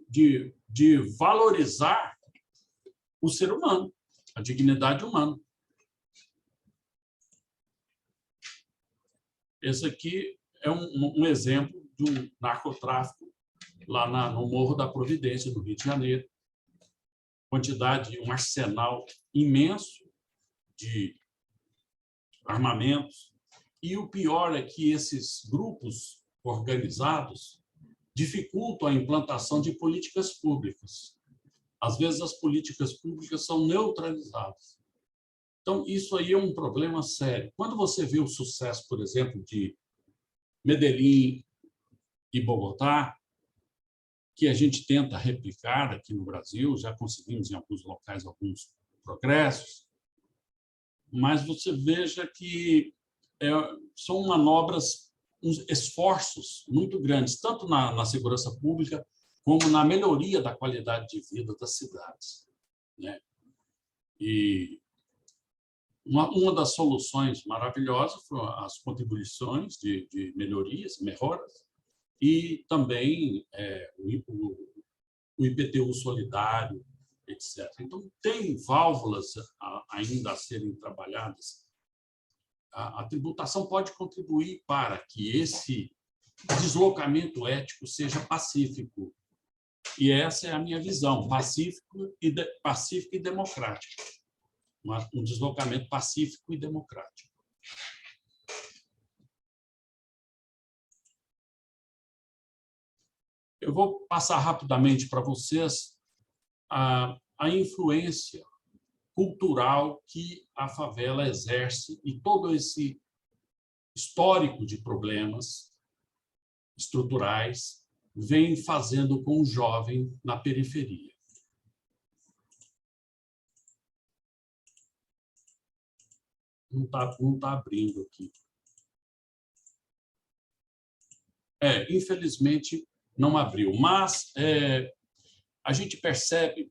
de valorizar o ser humano, a dignidade humana. Esse aqui é um exemplo do narcotráfico lá no Morro da Providência, no Rio de Janeiro. Quantidade, um arsenal imenso de armamentos. E o pior é que esses grupos organizados dificultam a implantação de políticas públicas. Às vezes, as políticas públicas são neutralizadas. Então, isso aí é um problema sério. Quando você vê o sucesso, por exemplo, de Medellín e Bogotá, que a gente tenta replicar aqui no Brasil, já conseguimos em alguns locais alguns progressos, mas você veja que são manobras, esforços muito grandes, tanto na segurança pública como na melhoria da qualidade de vida das cidades, né? E uma das soluções maravilhosas foram as contribuições de melhorias, melhoras, e também o IPTU solidário, etc. Então, tem válvulas ainda a serem trabalhadas. A tributação pode contribuir para que esse deslocamento ético seja pacífico. E essa é a minha visão, pacífico e democrático. Um deslocamento pacífico e democrático. Eu vou passar rapidamente para vocês a influência cultural que a favela exerce e todo esse histórico de problemas estruturais vem fazendo com o jovem na periferia. Não tá abrindo aqui. Infelizmente, não abriu. Mas a gente percebe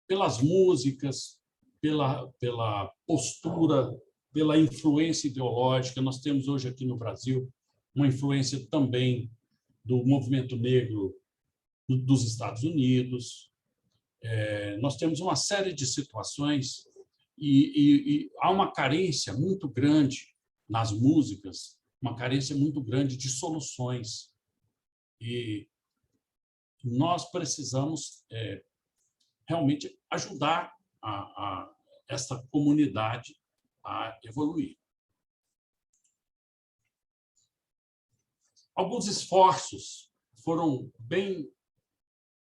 pelas músicas, pela postura, pela influência ideológica. Nós temos hoje aqui no Brasil uma influência também do movimento negro dos Estados Unidos. Nós temos uma série de situações e há uma carência muito grande nas músicas, uma carência muito grande de soluções. E nós precisamos realmente ajudar essa comunidade a evoluir. Alguns esforços foram bem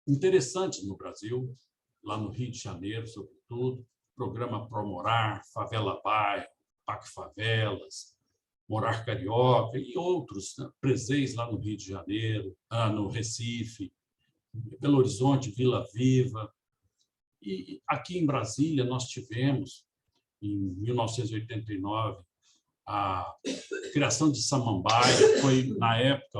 interessantes no Brasil, lá no Rio de Janeiro, sobretudo, programa Promorar, Favela Bairro, PAC Favelas, Morar Carioca e outros, né, presentes lá no Rio de Janeiro, no Recife, Belo Horizonte, Vila Viva. E aqui em Brasília nós tivemos, em 1989, a criação de Samambaia, foi, na época,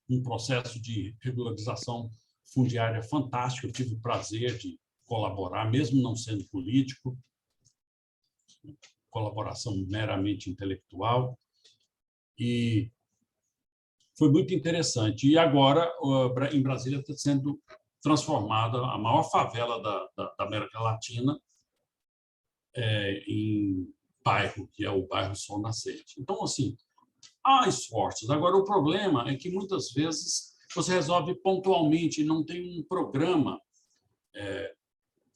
um processo de regularização fundiária fantástico. Eu tive o prazer de colaborar, mesmo não sendo político, colaboração meramente intelectual, e foi muito interessante. E agora, em Brasília, está sendo transformada a maior favela da América Latina em bairro, que é o bairro Sol Nascente. Então, assim, há esforços. Agora, o problema é que, muitas vezes, você resolve pontualmente e não tem um programa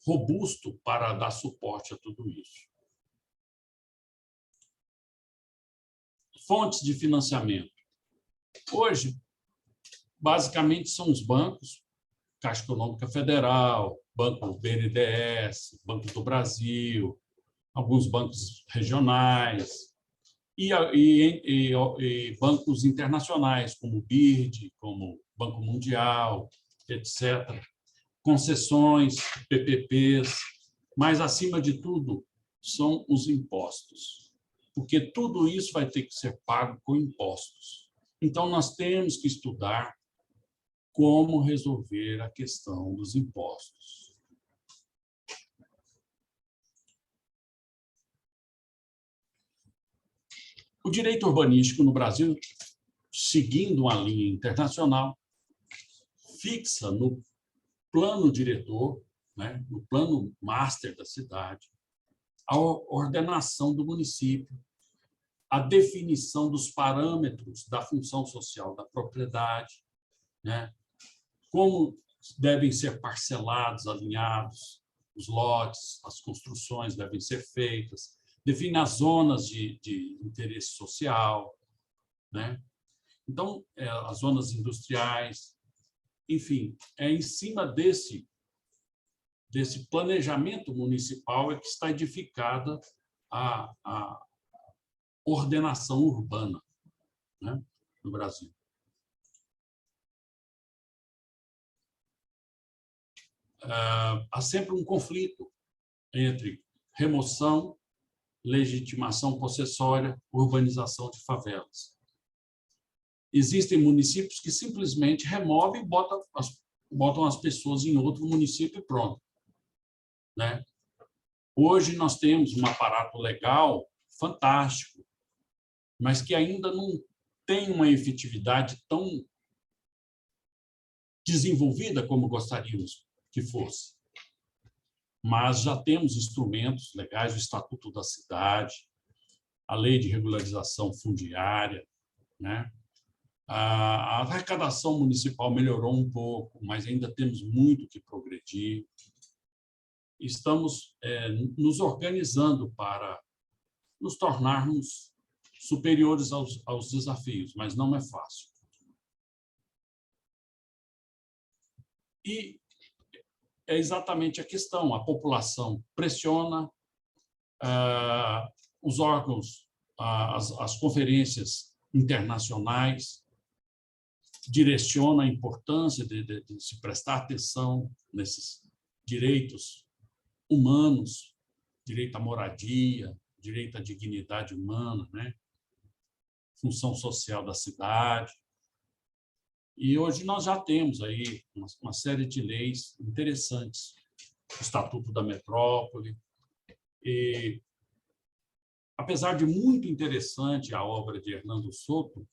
robusto para dar suporte a tudo isso. Fontes de financiamento. Hoje, basicamente, são os bancos, Caixa Econômica Federal, Banco BNDES, Banco do Brasil, alguns bancos regionais e bancos internacionais, como o BIRD, como Banco Mundial, etc. Concessões, PPPs, mas, acima de tudo, são os impostos, porque tudo isso vai ter que ser pago com impostos. Então, nós temos que estudar como resolver a questão dos impostos. O direito urbanístico no Brasil seguindo uma linha internacional, fixa no plano diretor, né, no plano master da cidade, a ordenação do município, a definição dos parâmetros da função social da propriedade, né, como devem ser parcelados, alinhados os lotes, as construções devem ser feitas, define as zonas de interesse social, né? Então, as zonas industriais, enfim, é em cima desse planejamento municipal é que está edificada a ordenação urbana, né, no Brasil. Há sempre um conflito entre remoção, legitimação possessória, urbanização de favelas. Existem municípios que simplesmente removem e botam as pessoas em outro município e pronto, né? Hoje nós temos um aparato legal fantástico, mas que ainda não tem uma efetividade tão desenvolvida como gostaríamos que fosse. Mas já temos instrumentos legais, o Estatuto da Cidade, a Lei de Regularização Fundiária, né? A arrecadação municipal melhorou um pouco, mas ainda temos muito que progredir. Estamos nos organizando para nos tornarmos superiores aos desafios, mas não é fácil. E é exatamente a questão. A população pressiona, os órgãos, as conferências internacionais direcionam a importância de se prestar atenção nesses direitos humanos, direito à moradia, direito à dignidade humana, né? Função social da cidade. E hoje nós já temos aí uma série de leis interessantes, o Estatuto da Metrópole. E, apesar de muito interessante a obra de Hernando Soto,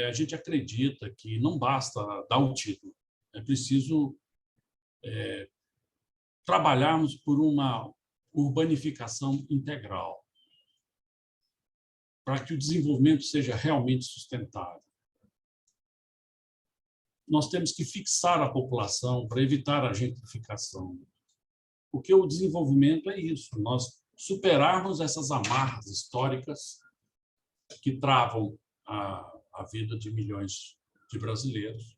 a gente acredita que não basta dar o título, é preciso trabalharmos por uma urbanificação integral, para que o desenvolvimento seja realmente sustentável. Nós temos que fixar a população para evitar a gentrificação, porque o desenvolvimento é isso, nós superarmos essas amarras históricas que travam a vida de milhões de brasileiros.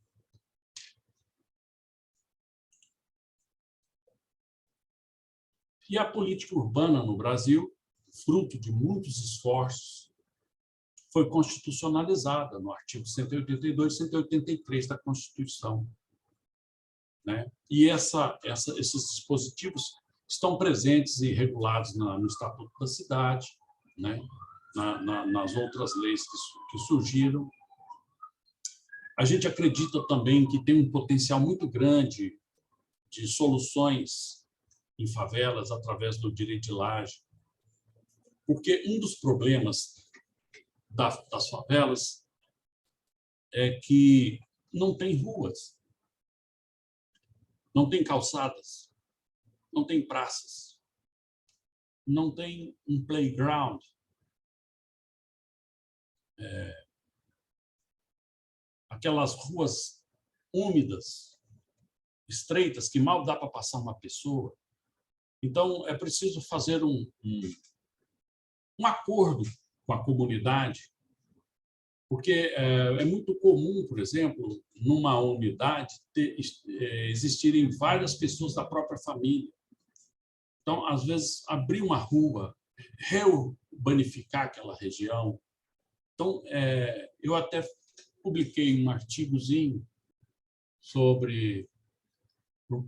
E a política urbana no Brasil, fruto de muitos esforços, foi constitucionalizada no artigo 182 e 183 da Constituição, né? E esses dispositivos estão presentes e regulados no Estatuto da Cidade, né? Nas outras leis que surgiram. A gente acredita também que tem um potencial muito grande de soluções em favelas através do direito de laje, porque um dos problemas das favelas é que não tem ruas, não tem calçadas, não tem praças, não tem um playground, aquelas ruas úmidas, estreitas, que mal dá para passar uma pessoa. Então, é preciso fazer um acordo com a comunidade, porque é muito comum, por exemplo, numa unidade, existirem várias pessoas da própria família. Então, às vezes, abrir uma rua, reurbanificar aquela região. Então, eu até publiquei um artigozinho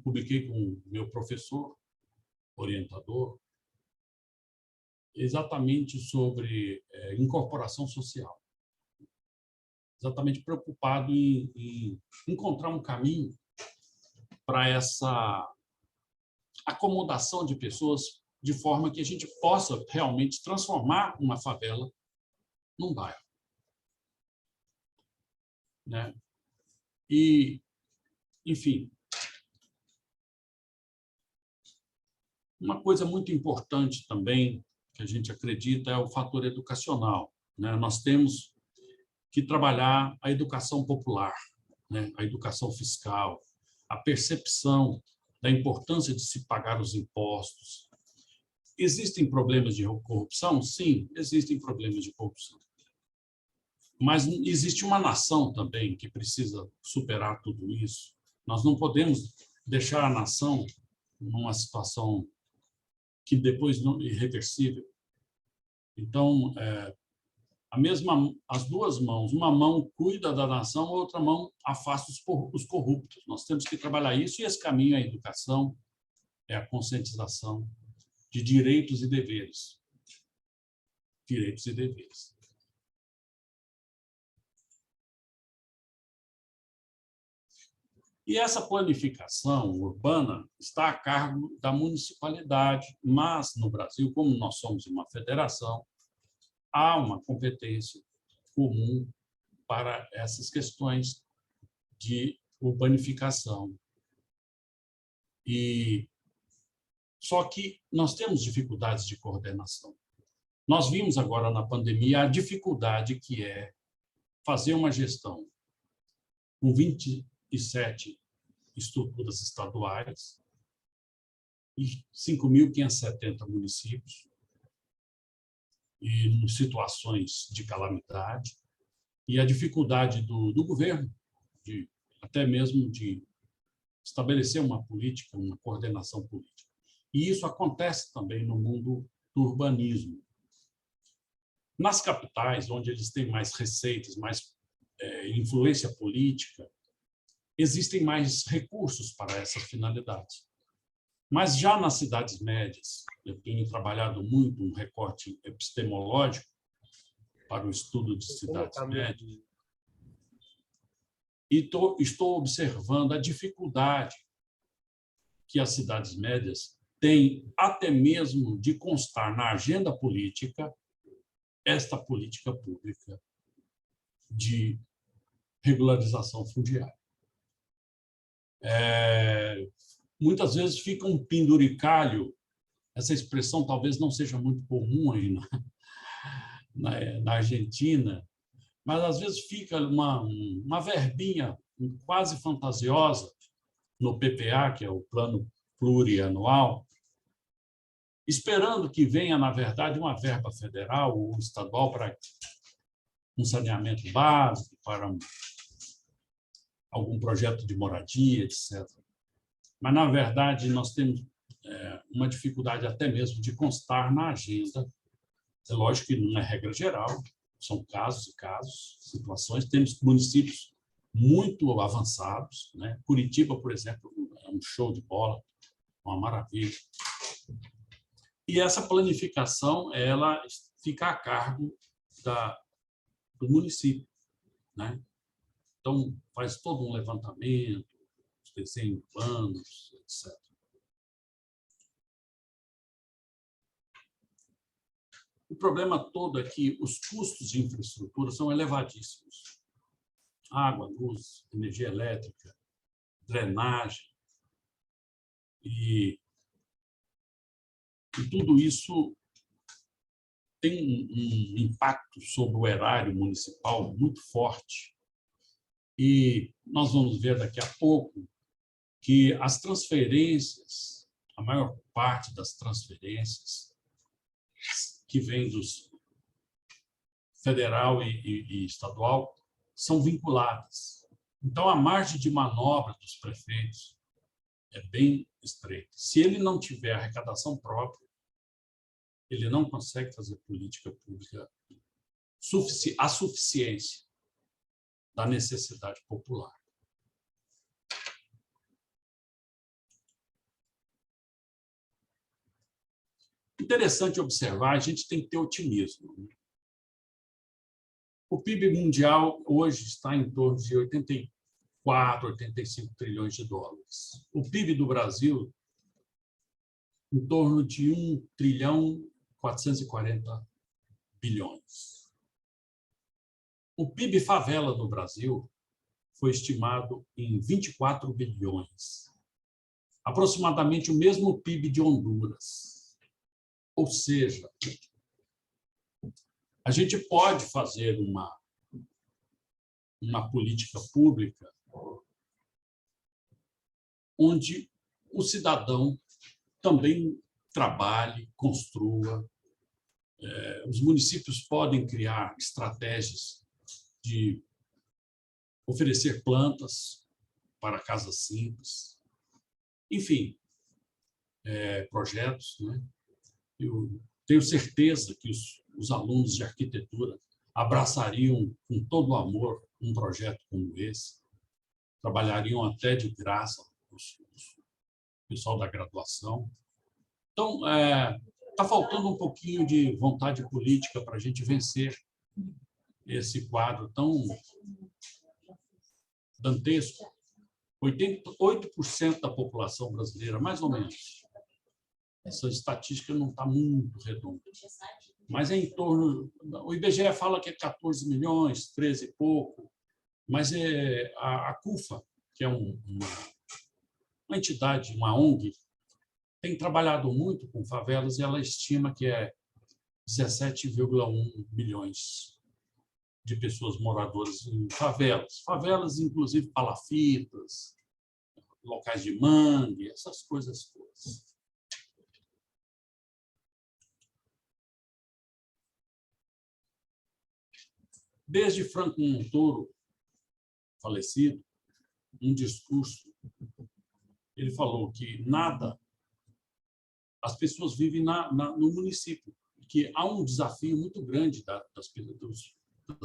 publiquei com o meu professor, orientador, exatamente sobre incorporação social. Exatamente preocupado em encontrar um caminho para essa acomodação de pessoas de forma que a gente possa realmente transformar uma favela num bairro. né? E, enfim, uma coisa muito importante também que a gente acredita é o fator educacional, né? Nós temos que trabalhar a educação popular, né? A educação fiscal, a percepção da importância de se pagar os impostos. Existem problemas de corrupção? Sim, existem problemas de corrupção. Mas existe uma nação também que precisa superar tudo isso. Nós não podemos deixar a nação numa situação que depois não é irreversível. Então, as duas mãos, uma mão cuida da nação, a outra mão afasta os corruptos. Nós temos que trabalhar isso, e esse caminho é a educação, é a conscientização de direitos e deveres. Direitos e deveres. E essa planificação urbana está a cargo da municipalidade, mas no Brasil, como nós somos uma federação, há uma competência comum para essas questões de urbanificação. Só que nós temos dificuldades de coordenação. Nós vimos agora na pandemia a dificuldade que é fazer uma gestão com 27 estruturas estaduais e 5.570 municípios, e em situações de calamidade, e a dificuldade do governo, até mesmo de estabelecer uma política, uma coordenação política. E isso acontece também no mundo do urbanismo. Nas capitais, onde eles têm mais receitas, mais influência política, existem mais recursos para essa finalidade. Mas já nas cidades médias, eu tenho trabalhado muito um recorte epistemológico para o estudo de cidades médias, e estou observando a dificuldade que as cidades médias têm até mesmo de constar na agenda política esta política pública de regularização fundiária. Muitas vezes fica um penduricalho, essa expressão talvez não seja muito comum aí na Argentina, mas às vezes fica uma verbinha quase fantasiosa no PPA, que é o Plano Plurianual, esperando que venha, na verdade, uma verba federal ou estadual para um saneamento básico, para algum projeto de moradia, etc. Mas, na verdade, nós temos uma dificuldade até mesmo de constar na agenda. É lógico que não é regra geral, são casos e casos, situações. Temos municípios muito avançados, né? Curitiba, por exemplo, é um show de bola, uma maravilha. E essa planificação ela fica a cargo do município, né? Então, faz todo um levantamento, desenho de planos, etc. O problema todo é que os custos de infraestrutura são elevadíssimos. Água, luz, energia elétrica, drenagem. E tudo isso tem um impacto sobre o erário municipal muito forte. E nós vamos ver daqui a pouco que as transferências, a maior parte das transferências que vem dos federal e estadual são vinculadas. Então, a margem de manobra dos prefeitos é bem estreita. Se ele não tiver arrecadação própria, ele não consegue fazer política pública a suficiência da necessidade popular. Interessante observar, a gente tem que ter otimismo. O PIB mundial hoje está em torno de 84, 85 trilhões de dólares. O PIB do Brasil, em torno de 1 trilhão 440 bilhões. O PIB favela no Brasil foi estimado em 24 bilhões, aproximadamente o mesmo PIB de Honduras. Ou seja, a gente pode fazer uma política pública onde o cidadão também trabalhe, construa. Os municípios podem criar estratégias de oferecer plantas para casas simples, enfim, projetos, né? Eu tenho certeza que os alunos de arquitetura abraçariam com todo o amor um projeto como esse, trabalhariam até de graça o pessoal da graduação. Então, está faltando um pouquinho de vontade política para a gente vencer esse quadro tão dantesco. 88% da população brasileira, mais ou menos. Essa estatística não está muito redonda. Mas é em torno... O IBGE fala que é 14 milhões, 13 e pouco, mas a CUFA, que é uma entidade, uma ONG, tem trabalhado muito com favelas e ela estima que é 17,1 milhões de pessoas moradoras em favelas. Favelas, inclusive, palafitas, locais de mangue, essas coisas todas. Desde Franco Montoro, falecido, um discurso, ele falou que as pessoas vivem no município, que há um desafio muito grande das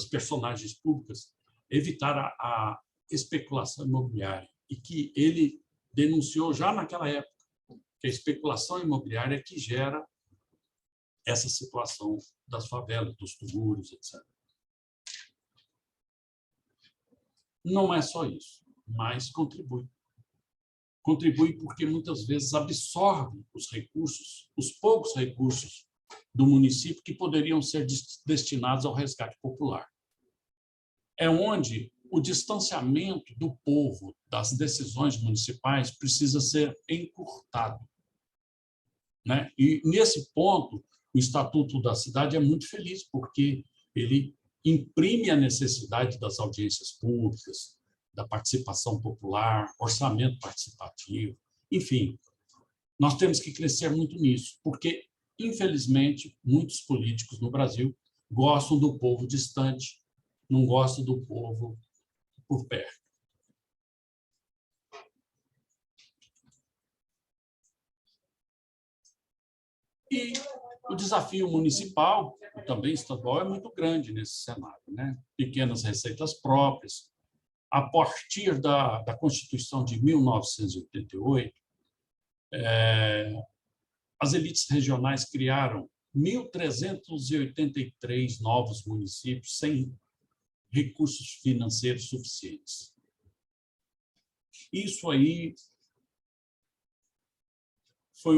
personagens públicas evitar a especulação imobiliária, e que ele denunciou já naquela época que a especulação imobiliária é que gera essa situação das favelas, dos subúrbios, etc. Não é só isso, mas contribui. Contribui porque muitas vezes absorve os recursos, os poucos recursos do município que poderiam ser destinados ao resgate popular. É onde o distanciamento do povo das decisões municipais precisa ser encurtado, né? E, nesse ponto, o Estatuto da Cidade é muito feliz, porque ele imprime a necessidade das audiências públicas, da participação popular, orçamento participativo, enfim. Nós temos que crescer muito nisso, porque, infelizmente, muitos políticos no Brasil gostam do povo distante, não gostam do povo por perto. E o desafio municipal, e também estadual, é muito grande nesse cenário, né? Pequenas receitas próprias. A partir da Constituição de 1988, as elites regionais criaram 1.383 novos municípios sem recursos financeiros suficientes. Isso aí foi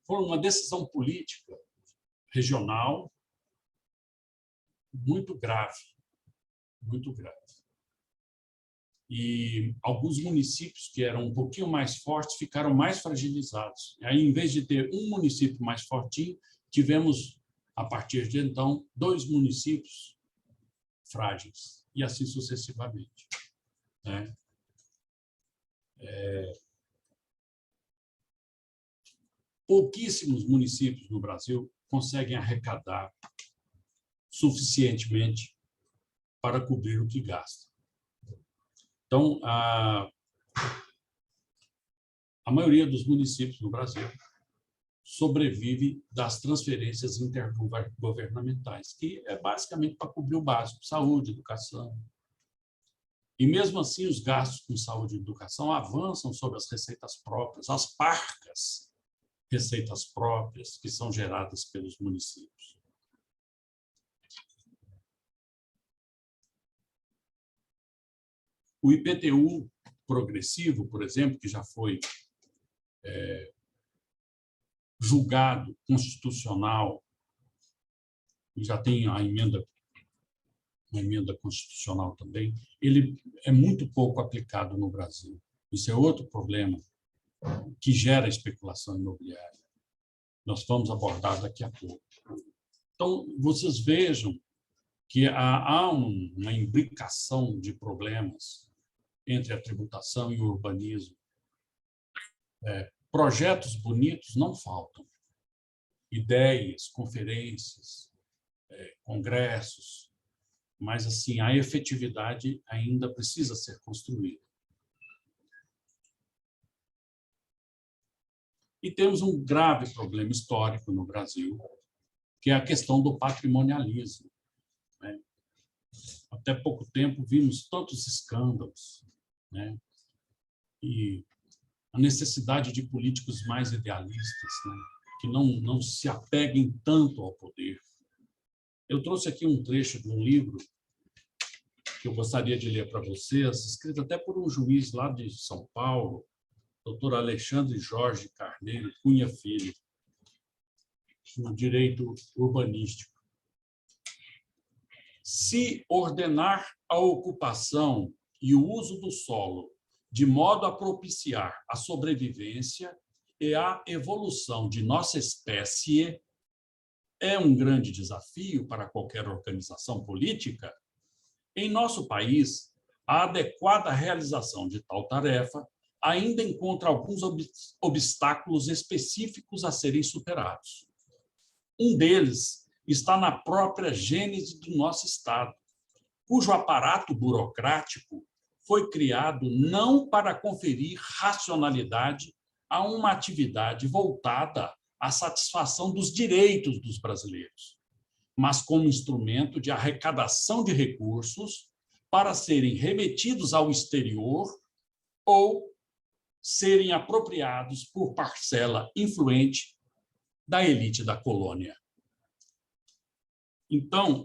uma decisão política regional muito grave, muito grave. E alguns municípios que eram um pouquinho mais fortes ficaram mais fragilizados. Aí, em vez de ter um município mais fortinho, tivemos, a partir de então, 2 municípios frágeis, e assim sucessivamente, né? Pouquíssimos municípios no Brasil conseguem arrecadar suficientemente para cobrir o que gastam. Então, a maioria dos municípios no Brasil sobrevive das transferências intergovernamentais, que é basicamente para cobrir o básico, saúde, educação. E, mesmo assim, os gastos com saúde e educação avançam sobre as receitas próprias, as parcas receitas próprias que são geradas pelos municípios. O IPTU progressivo, por exemplo, que já foi julgado constitucional e já tem a emenda uma emenda constitucional também, ele é muito pouco aplicado no Brasil. Isso é outro problema que gera especulação imobiliária. Nós vamos abordar daqui a pouco. Então, vocês vejam que há uma imbricação de problemas entre a tributação e o urbanismo. Projetos bonitos não faltam. Ideias, conferências, congressos, mas assim, a efetividade ainda precisa ser construída. E temos um grave problema histórico no Brasil, que é a questão do patrimonialismo. Até pouco tempo vimos tantos escândalos, e a necessidade de políticos mais idealistas, que não se apeguem tanto ao poder. Eu trouxe aqui um trecho de um livro que eu gostaria de ler para vocês, escrito até por um juiz lá de São Paulo, Dr. Alexandre Jorge Carneiro Cunha Filho, no direito urbanístico. Se ordenar a ocupação e o uso do solo de modo a propiciar a sobrevivência e a evolução de nossa espécie é um grande desafio para qualquer organização política, em nosso país, a adequada realização de tal tarefa ainda encontra alguns obstáculos específicos a serem superados. Um deles está na própria gênese do nosso Estado, cujo aparato burocrático foi criado não para conferir racionalidade a uma atividade voltada à satisfação dos direitos dos brasileiros, mas como instrumento de arrecadação de recursos para serem remetidos ao exterior ou serem apropriados por parcela influente da elite da colônia. Então,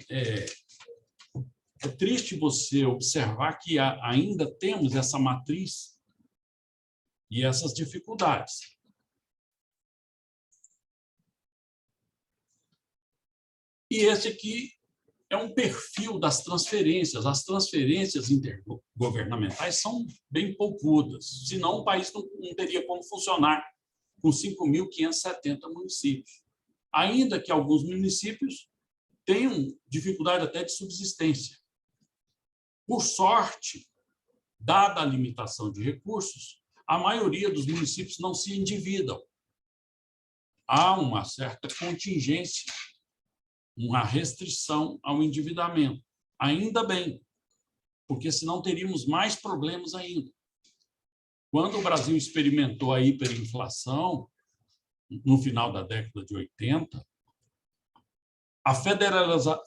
é triste você observar que ainda temos essa matriz e essas dificuldades. E esse aqui é um perfil das transferências. As transferências intergovernamentais são bem poupudas, senão o país não teria como funcionar com 5.570 municípios. Ainda que alguns municípios tenham dificuldade até de subsistência. Por sorte, dada a limitação de recursos, a maioria dos municípios não se endividam. Há uma certa contingência, uma restrição ao endividamento. Ainda bem, porque senão teríamos mais problemas ainda. Quando o Brasil experimentou a hiperinflação, no final da década de 80, a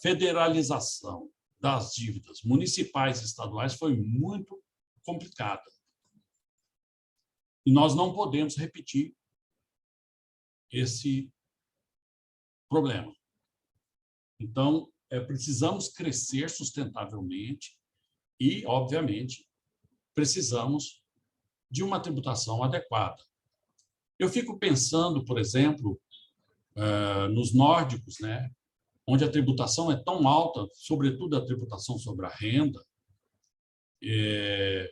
federalização das dívidas municipais e estaduais foi muito complicada. E nós não podemos repetir esse problema. Então, precisamos crescer sustentavelmente e, obviamente, precisamos de uma tributação adequada. Eu fico pensando, por exemplo, nos nórdicos, onde a tributação é tão alta, sobretudo a tributação sobre a renda, e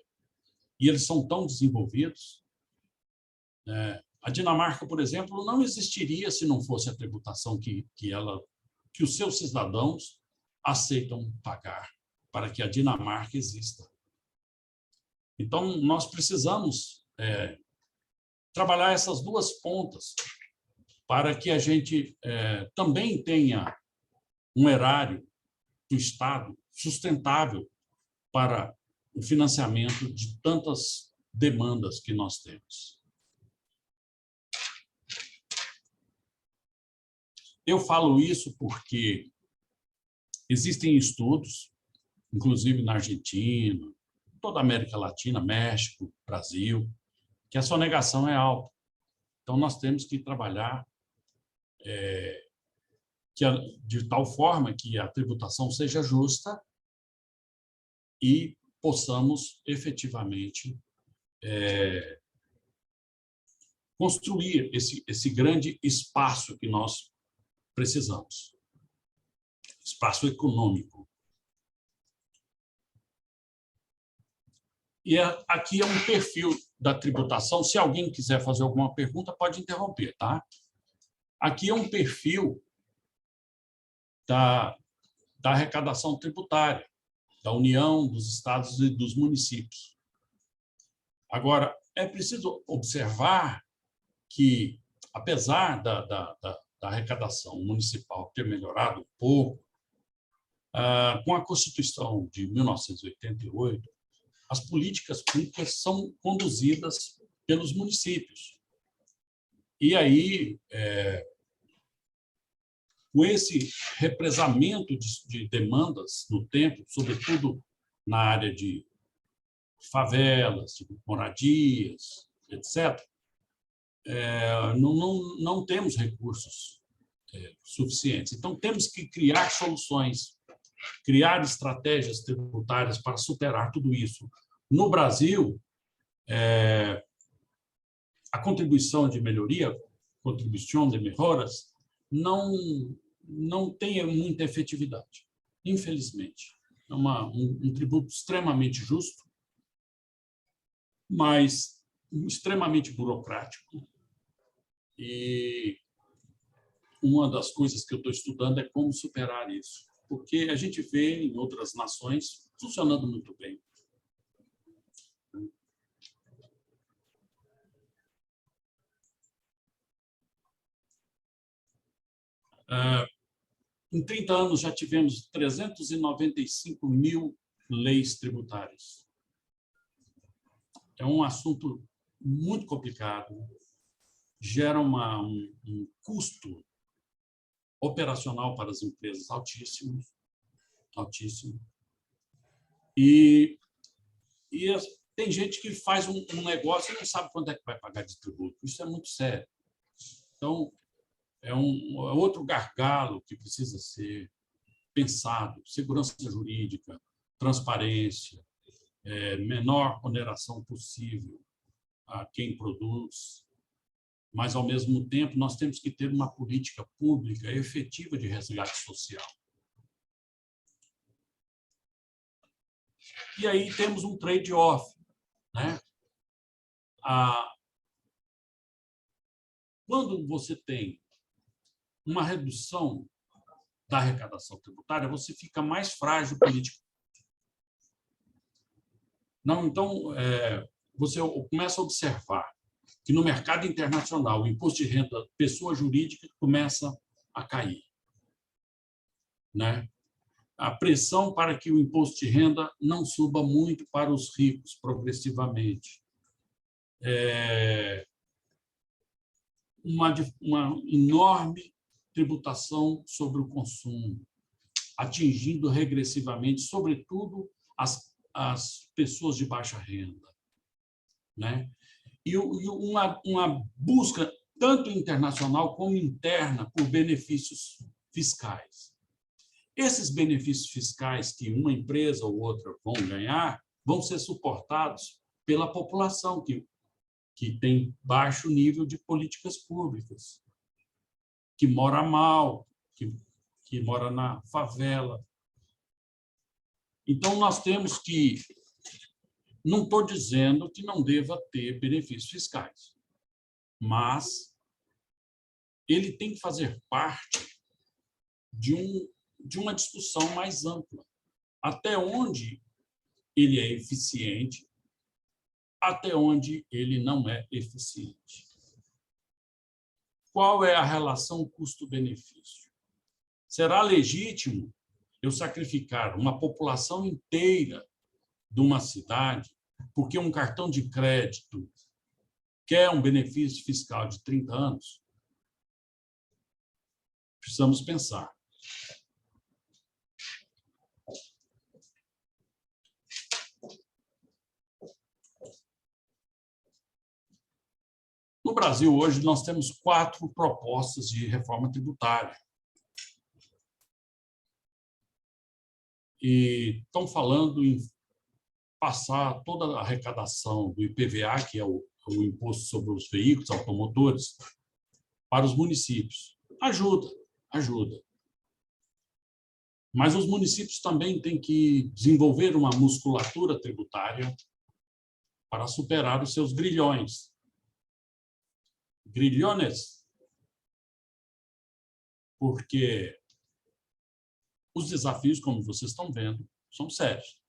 eles são tão desenvolvidos. A Dinamarca, por exemplo, não existiria se não fosse a tributação que os seus cidadãos aceitam pagar para que a Dinamarca exista. Então, nós precisamos trabalhar essas duas pontas para que a gente também tenha um erário do Estado sustentável para o financiamento de tantas demandas que nós temos. Eu falo isso porque existem estudos, inclusive na Argentina, toda a América Latina, México, Brasil, que a sonegação é alta. Então, nós temos que trabalhar de tal forma que a tributação seja justa e possamos efetivamente construir esse grande espaço que nós precisamos, espaço econômico. E aqui é um perfil da tributação. Se alguém quiser fazer alguma pergunta, pode interromper, tá? Aqui é um perfil da arrecadação tributária da União, dos estados e dos municípios. Agora, é preciso observar que, apesar da arrecadação municipal ter melhorado um pouco, com a Constituição de 1988, as políticas públicas são conduzidas pelos municípios. E aí, com esse represamento de demandas no tempo, sobretudo na área de favelas, de moradias, etc., não temos recursos suficientes. Então, temos que criar soluções, criar estratégias tributárias para superar tudo isso. No Brasil, a contribuição de melhoria, contribuição de melhoras, não tem muita efetividade, infelizmente. É um tributo extremamente justo, mas extremamente burocrático. E uma das coisas que eu estou estudando é como superar isso, porque a gente vê em outras nações funcionando muito bem. Em 30 anos, já tivemos 395 mil leis tributárias. É um assunto muito complicado, gera um custo operacional para as empresas altíssimo. E tem gente que faz um negócio e não sabe quanto é que vai pagar de tributo. Isso é muito sério. Então, é outro gargalo que precisa ser pensado: segurança jurídica, transparência, menor oneração possível a quem produz, mas, ao mesmo tempo, nós temos que ter uma política pública efetiva de resgate social. E aí temos um trade-off, né? Quando você tem uma redução da arrecadação tributária, você fica mais frágil politicamente. Então, você começa a observar que no mercado internacional o imposto de renda pessoa jurídica começa a cair, né? A pressão para que o imposto de renda não suba muito para os ricos progressivamente. Uma enorme tributação sobre o consumo, atingindo regressivamente, sobretudo, as pessoas de baixa renda, né? E uma busca, tanto internacional como interna, por benefícios fiscais. Esses benefícios fiscais que uma empresa ou outra vão ganhar vão ser suportados pela população que tem baixo nível de políticas públicas, que mora mal, que mora na favela. Então, nós temos que... Não estou dizendo que não deva ter benefícios fiscais, mas ele tem que fazer parte de uma discussão mais ampla. Até onde ele é eficiente, até onde ele não é eficiente. Qual é a relação custo-benefício? Será legítimo eu sacrificar uma população inteira de uma cidade porque um cartão de crédito quer um benefício fiscal de 30 anos? Precisamos pensar. No Brasil, hoje, nós temos 4 propostas de reforma tributária. E estão falando em passar toda a arrecadação do IPVA, que é o Imposto sobre os Veículos Automotores, para os municípios. Ajuda. Mas os municípios também têm que desenvolver uma musculatura tributária para superar os seus grilhões. Grilhones, porque os desafios, como vocês estão vendo, são sérios.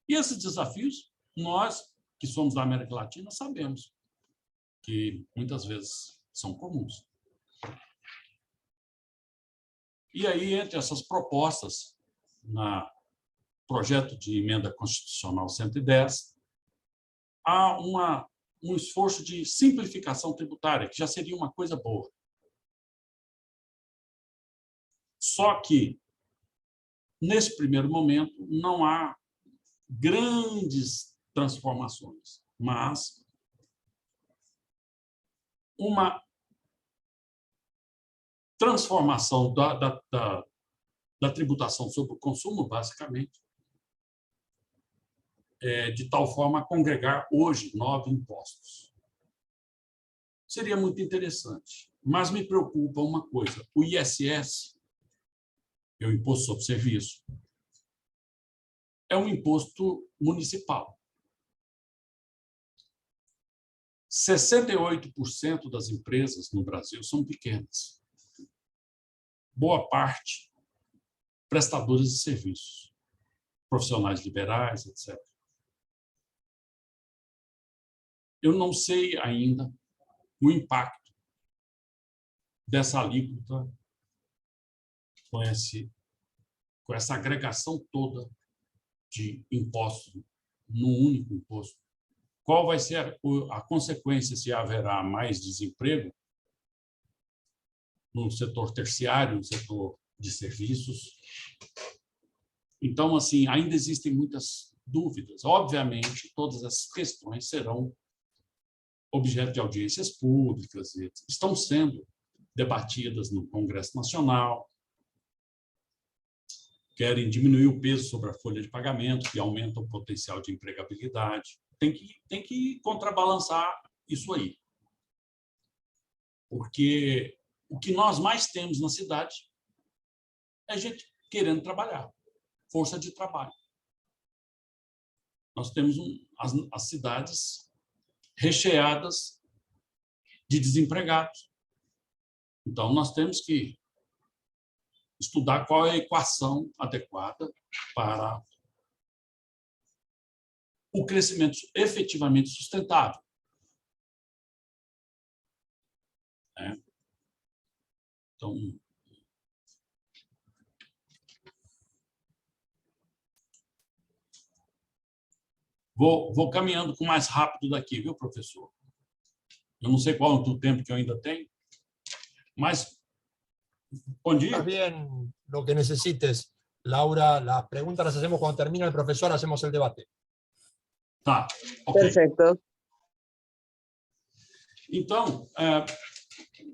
E esses desafios, nós, que somos da América Latina, sabemos que muitas vezes são comuns. E aí, entre essas propostas, no projeto de emenda constitucional 110, há um esforço de simplificação tributária, que já seria uma coisa boa. Só que, nesse primeiro momento, não há grandes transformações, mas uma transformação da tributação sobre o consumo, basicamente, de tal forma a congregar hoje 9 impostos. Seria muito interessante, mas me preocupa uma coisa: o ISS, é o Imposto sobre Serviço, é um imposto municipal. 68% das empresas no Brasil são pequenas. Boa parte prestadores de serviços, profissionais liberais, etc. Eu não sei ainda o impacto dessa alíquota com essa agregação toda de impostos num único imposto. Qual vai ser a consequência, se haverá mais desemprego no setor terciário, no setor de serviços? Então, assim, ainda existem muitas dúvidas. Obviamente, todas essas questões serão objeto de audiências públicas, estão sendo debatidas no Congresso Nacional, querem diminuir o peso sobre a folha de pagamento, que aumenta o potencial de empregabilidade. Tem que contrabalançar isso aí. Porque o que nós mais temos na cidade é gente querendo trabalhar, força de trabalho. Nós temos as cidades recheadas de desempregados. Então, nós temos que estudar qual é a equação adequada para o crescimento efetivamente sustentável. Então, vou caminhando com mais rápido daqui, viu, professor? Eu não sei qual é o tempo que eu ainda tenho, mas bom dia. Estás bien, lo que necesites. Laura, las preguntas las hacemos cuando termina el profesor, hacemos el debate. Tá, ok. Perfeito. Então,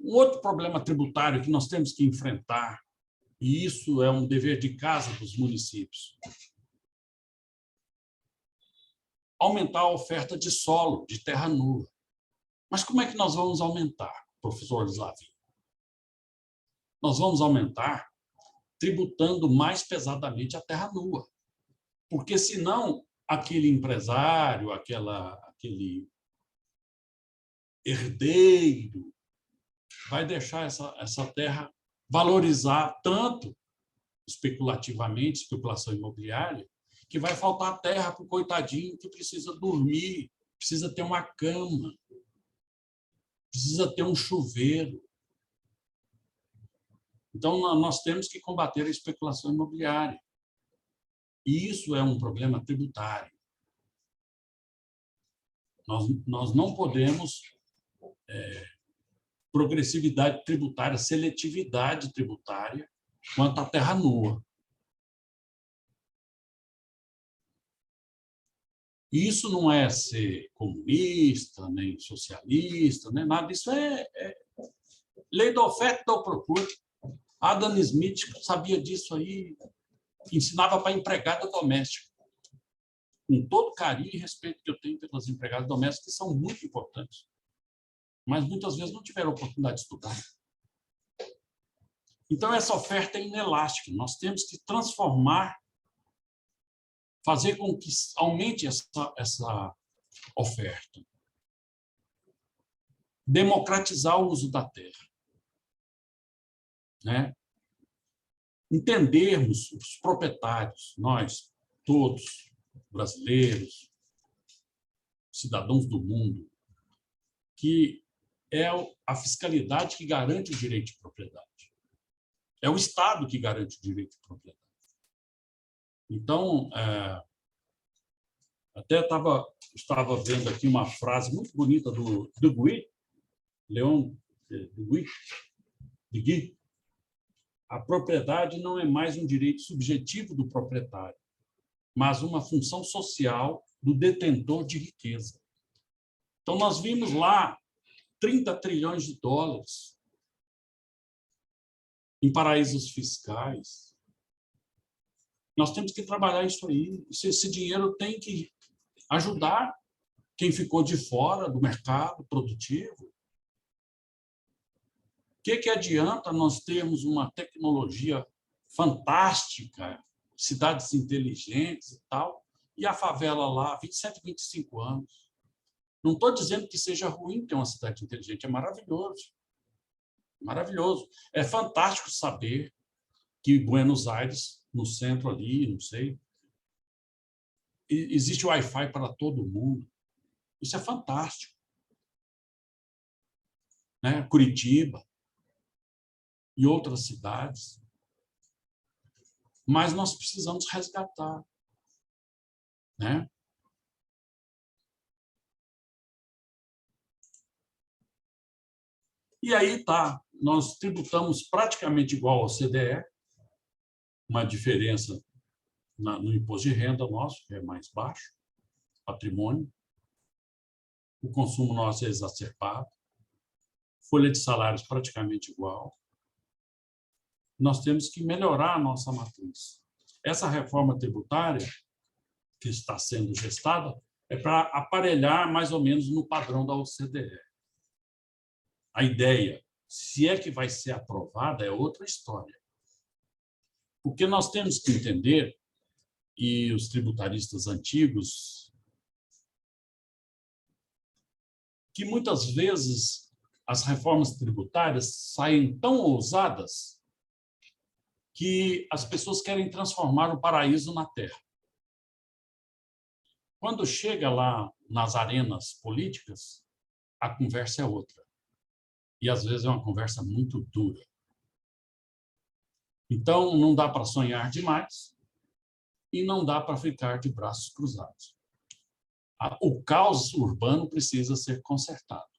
um outro problema tributário que nós temos que enfrentar, e isso é um dever de casa dos municípios, aumentar a oferta de solo, de terra nua. Mas como é que nós vamos aumentar, professor Slavi? Nós vamos aumentar tributando mais pesadamente a terra nua. Porque, senão, aquele empresário, aquele herdeiro, vai deixar essa terra valorizar tanto especulativamente, especulação imobiliária, que vai faltar terra para o coitadinho que precisa dormir, precisa ter uma cama, precisa ter um chuveiro. Então, nós temos que combater a especulação imobiliária. E isso é um problema tributário. Nós não podemos progressividade tributária, seletividade tributária quanto à terra nua. Isso não é ser comunista, nem socialista, nem nada. Isso é lei da oferta e da procura. Adam Smith sabia disso aí, ensinava para empregada doméstica. Com todo carinho e respeito que eu tenho pelas empregadas domésticas, que são muito importantes, mas muitas vezes não tiveram oportunidade de estudar. Então, essa oferta é inelástica. Nós temos que transformar, fazer com que aumente essa oferta. Democratizar o uso da terra. Né? Entendermos os proprietários, nós, todos, brasileiros, cidadãos do mundo, que é a fiscalidade que garante o direito de propriedade. É o Estado que garante o direito de propriedade. Então, até estava vendo aqui uma frase muito bonita do Duguay, Leon Duguay. A propriedade não é mais um direito subjetivo do proprietário, mas uma função social do detentor de riqueza. Então, nós vimos lá 30 trilhões de dólares em paraísos fiscais. Nós temos que trabalhar isso aí. Esse dinheiro tem que ajudar quem ficou de fora do mercado produtivo. O que adianta nós termos uma tecnologia fantástica, cidades inteligentes e tal, e a favela lá, 27, 25 anos? Não estou dizendo que seja ruim ter uma cidade inteligente, é maravilhoso. Maravilhoso. É fantástico saber que Buenos Aires, no centro ali, não sei, existe Wi-Fi para todo mundo. Isso é fantástico. Né? Curitiba e outras cidades. Mas nós precisamos resgatar. Né? E aí tá, nós tributamos praticamente igual ao CDE, uma diferença no imposto de renda nosso, que é mais baixo, patrimônio. O consumo nosso é exacerbado, folha de salários praticamente igual. Nós temos que melhorar a nossa matriz. Essa reforma tributária que está sendo gestada é para aparelhar mais ou menos no padrão da OCDE. A ideia, se é que vai ser aprovada, é outra história. Porque nós temos que entender, e os tributaristas antigos, que muitas vezes as reformas tributárias saem tão ousadas que as pessoas querem transformar o paraíso na terra. Quando chega lá nas arenas políticas, a conversa é outra. E, às vezes, é uma conversa muito dura. Então, não dá para sonhar demais e não dá para ficar de braços cruzados. O caos urbano precisa ser consertado,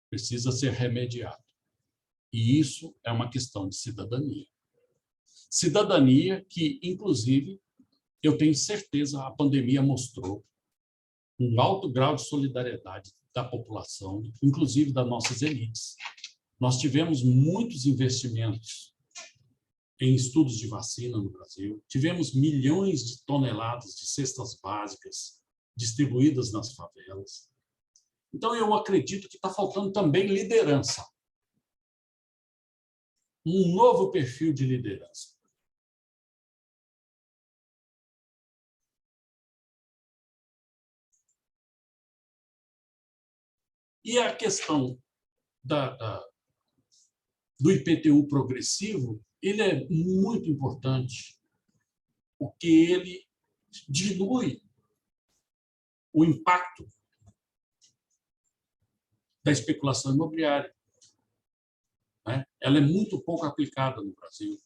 precisa ser remediado. E isso é uma questão de cidadania. Cidadania que, inclusive, eu tenho certeza, a pandemia mostrou um alto grau de solidariedade da população, inclusive das nossas elites. Nós tivemos muitos investimentos em estudos de vacina no Brasil, tivemos milhões de toneladas de cestas básicas distribuídas nas favelas. Então, eu acredito que está faltando também liderança. Um novo perfil de liderança. E a questão do IPTU progressivo, ele é muito importante, porque ele diminui o impacto da especulação imobiliária. Né? Ela é muito pouco aplicada no Brasil.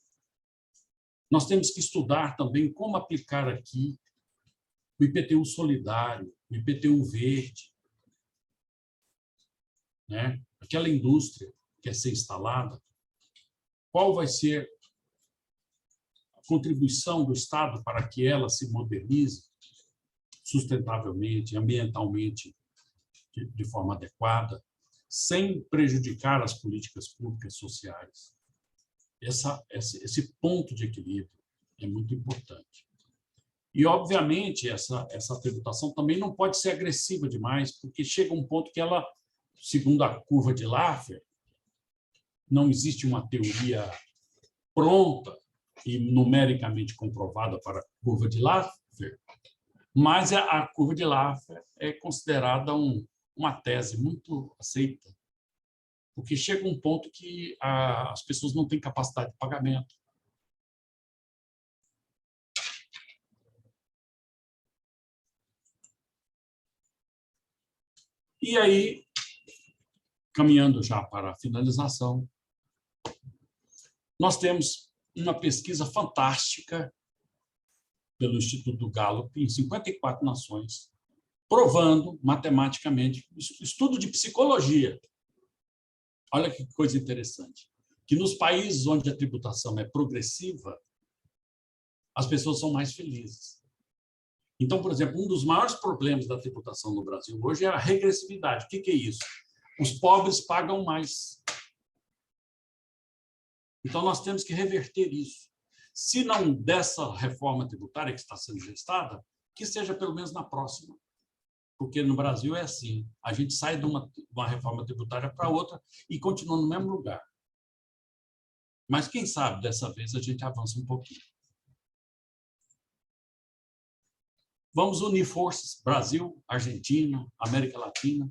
Nós temos que estudar também como aplicar aqui o IPTU solidário, o IPTU verde. Né? Aquela indústria que quer ser instalada, qual vai ser a contribuição do Estado para que ela se modernize sustentavelmente, ambientalmente, de forma adequada, sem prejudicar as políticas públicas sociais. Esse ponto de equilíbrio é muito importante. E, obviamente, essa tributação também não pode ser agressiva demais, porque chega um ponto que ela, segundo a curva de Laffer, não existe uma teoria pronta e numericamente comprovada para a curva de Laffer, Mas a curva de Laffer é considerada uma tese muito aceita, porque chega um ponto que as pessoas não têm capacidade de pagamento. E aí, caminhando já para a finalização, nós temos uma pesquisa fantástica pelo Instituto Gallup, em 54 nações, provando matematicamente, estudo de psicologia. Olha que coisa interessante, que nos países onde a tributação é progressiva, as pessoas são mais felizes. Então, por exemplo, um dos maiores problemas da tributação no Brasil hoje é a regressividade. O que é isso? Os pobres pagam mais. Então, nós temos que reverter isso. Se não dessa reforma tributária que está sendo gestada, que seja pelo menos na próxima. Porque no Brasil é assim, a gente sai de uma reforma tributária para outra e continua no mesmo lugar. Mas quem sabe, dessa vez, a gente avança um pouquinho. Vamos unir forças, Brasil, Argentina, América Latina,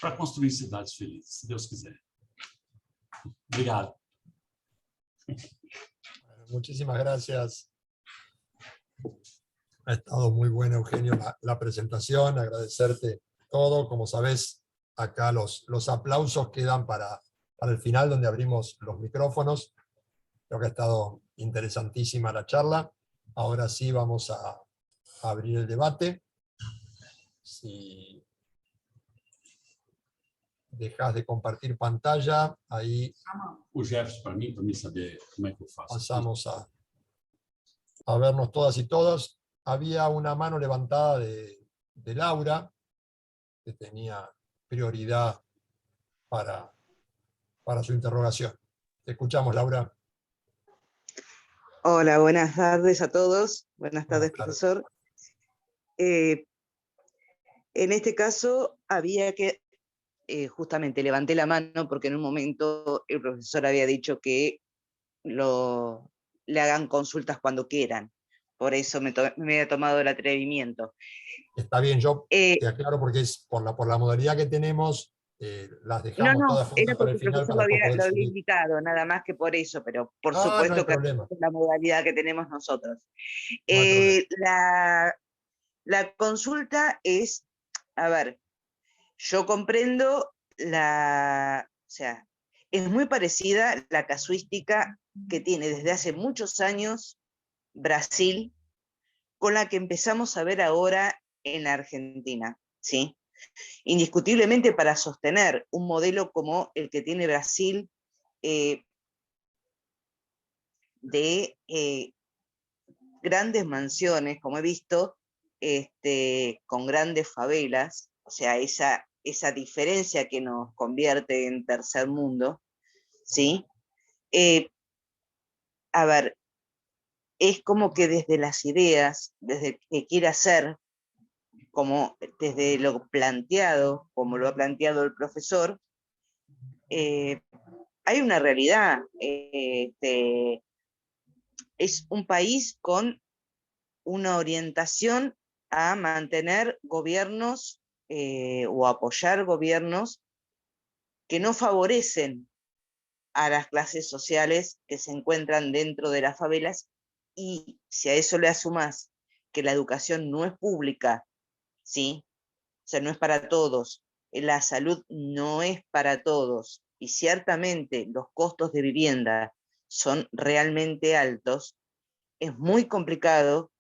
para construir cidades felizes, se Deus quiser. Obrigado. Muchísimas gracias. Ha estado muy buena, Eugenio, la presentación. Agradecerte todo. Como sabés, acá los aplausos quedan para el final, donde abrimos los micrófonos. Creo que ha estado interesantísima la charla. Ahora sí vamos a abrir el debate. Si dejas de compartir pantalla, ahí O Jefferson para mí saber como é que eu faço. pasamos a vernos todas y todos. Había una mano levantada de Laura, que tenía prioridad para su interrogación. Te escuchamos, Laura. Hola, buenas tardes a todos. Buenas tardes, Buenas tardes. profesor. En este caso había que, justamente levanté la mano porque en un momento el profesor había dicho que le hagan consultas cuando quieran. Por eso me había tomado el atrevimiento. Está bien, yo te aclaro porque es por la modalidad que tenemos, las dejamos No, todas era juntas para porque el el final profesor para después poder lo había seguir. indicado, nada más que por eso, pero por No hay supuesto que problema. es la modalidad que tenemos nosotros. No hay problema. La consulta es, a ver, yo comprendo o sea, es muy parecida la casuística que tiene desde hace muchos años Brasil con la que empezamos a ver ahora en Argentina, ¿sí? Indiscutiblemente para sostener un modelo como el que tiene Brasil de grandes mansiones, como he visto, con grandes favelas, o sea, esa diferencia que nos convierte en tercer mundo, ¿sí? A ver, es como que desde las ideas, desde que quiere hacer, como desde lo planteado, como lo ha planteado el profesor, hay una realidad. Es un país con una orientación a mantener gobiernos o apoyar gobiernos que no favorecen a las clases sociales que se encuentran dentro de las favelas, y si a eso le asumas que la educación no es pública, ¿sí? O sea, no es para todos, la salud no es para todos, y ciertamente los costos de vivienda son realmente altos, es muy complicado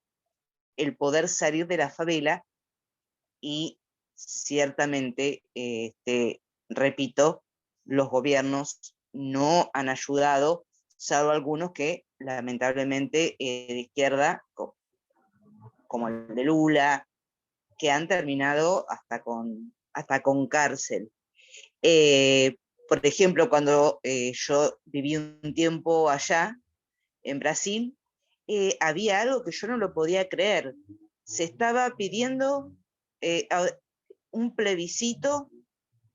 el poder salir de la favela, y ciertamente, repito, los gobiernos no han ayudado, salvo algunos que lamentablemente de izquierda, como el de Lula, que han terminado hasta con cárcel. Por ejemplo, cuando yo viví un tiempo allá, en Brasil, había algo que yo no lo podía creer. Se estaba pidiendo un plebiscito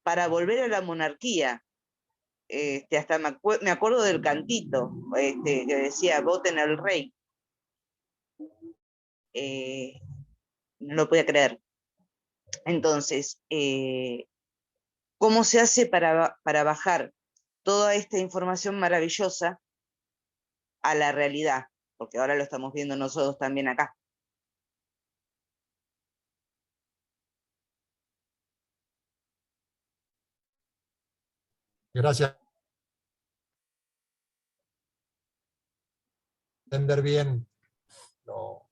para volver a la monarquía. Hasta me acuerdo del cantito que decía, voten al rey. no lo podía creer. Entonces, ¿cómo se hace para bajar toda esta información maravillosa a la realidad? Porque ahora lo estamos viendo nosotros también acá. Gracias. Entender bien lo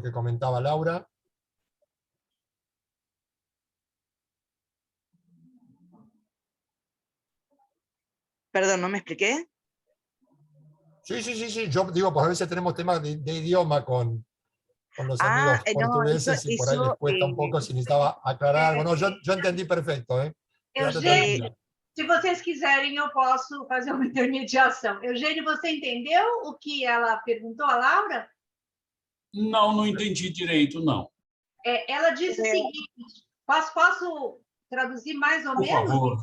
que comentaba Laura. Perdón, ¿no me expliqué? Sí. Yo digo, pues a veces tenemos temas de idioma con los amigos No, portugueses y por ahí les cuesta un poco si necesitaba aclarar algo. No, yo entendí perfecto, ¿eh? Quédate tranquila. Se vocês quiserem, eu posso fazer uma intermediação. Eugênio, você entendeu o que ela perguntou, a Laura? Não entendi direito, não. Ela disse o seguinte, posso traduzir mais ou Por menos? favor.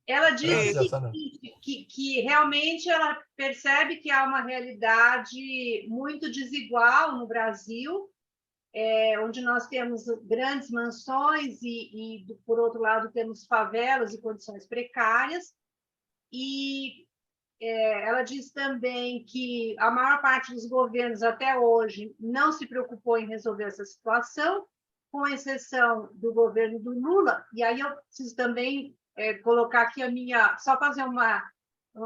Ela disse que realmente ela percebe que há uma realidade muito desigual no Brasil, onde nós temos grandes mansões e, por outro lado, temos favelas e condições precárias. E ela diz também que a maior parte dos governos, até hoje, não se preocupou em resolver essa situação, com exceção do governo do Lula. E aí eu preciso também colocar aqui só fazer a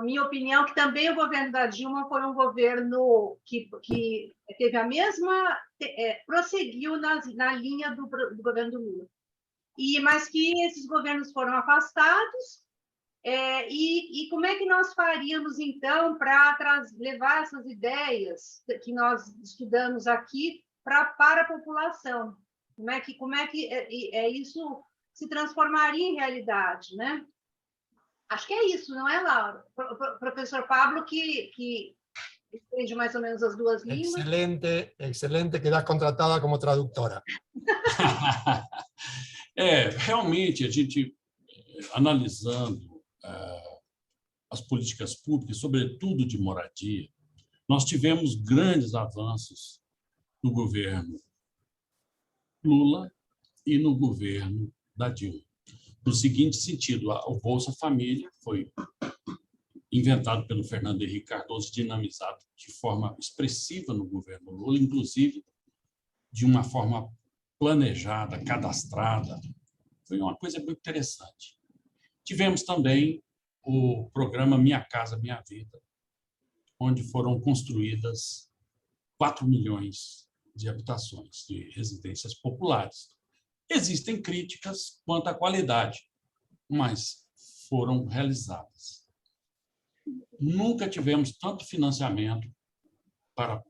minha opinião, que também o governo da Dilma foi um governo que teve a mesma, prosseguiu na linha do governo do Lula. Mas que esses governos foram afastados, e como é que nós faríamos, então, para levar essas ideias que nós estudamos aqui para a população? Como é que isso se transformaria em realidade, né? Acho que é isso, não é, Laura? Professor Pablo, que entende mais ou menos as duas línguas. Excelente, quedas contratada como tradutora. Realmente, a gente, analisando as políticas públicas, sobretudo de moradia, nós tivemos grandes avanços no governo Lula e no governo da Dilma. No seguinte sentido, o Bolsa Família foi inventado pelo Fernando Henrique Cardoso, dinamizado de forma expressiva no governo Lula, inclusive de uma forma planejada, cadastrada. Foi uma coisa muito interessante. Tivemos também o programa Minha Casa Minha Vida, onde foram construídas 4 milhões de habitações, de residências populares. Existem críticas quanto à qualidade, mas foram realizadas. Nunca tivemos tanto financiamento para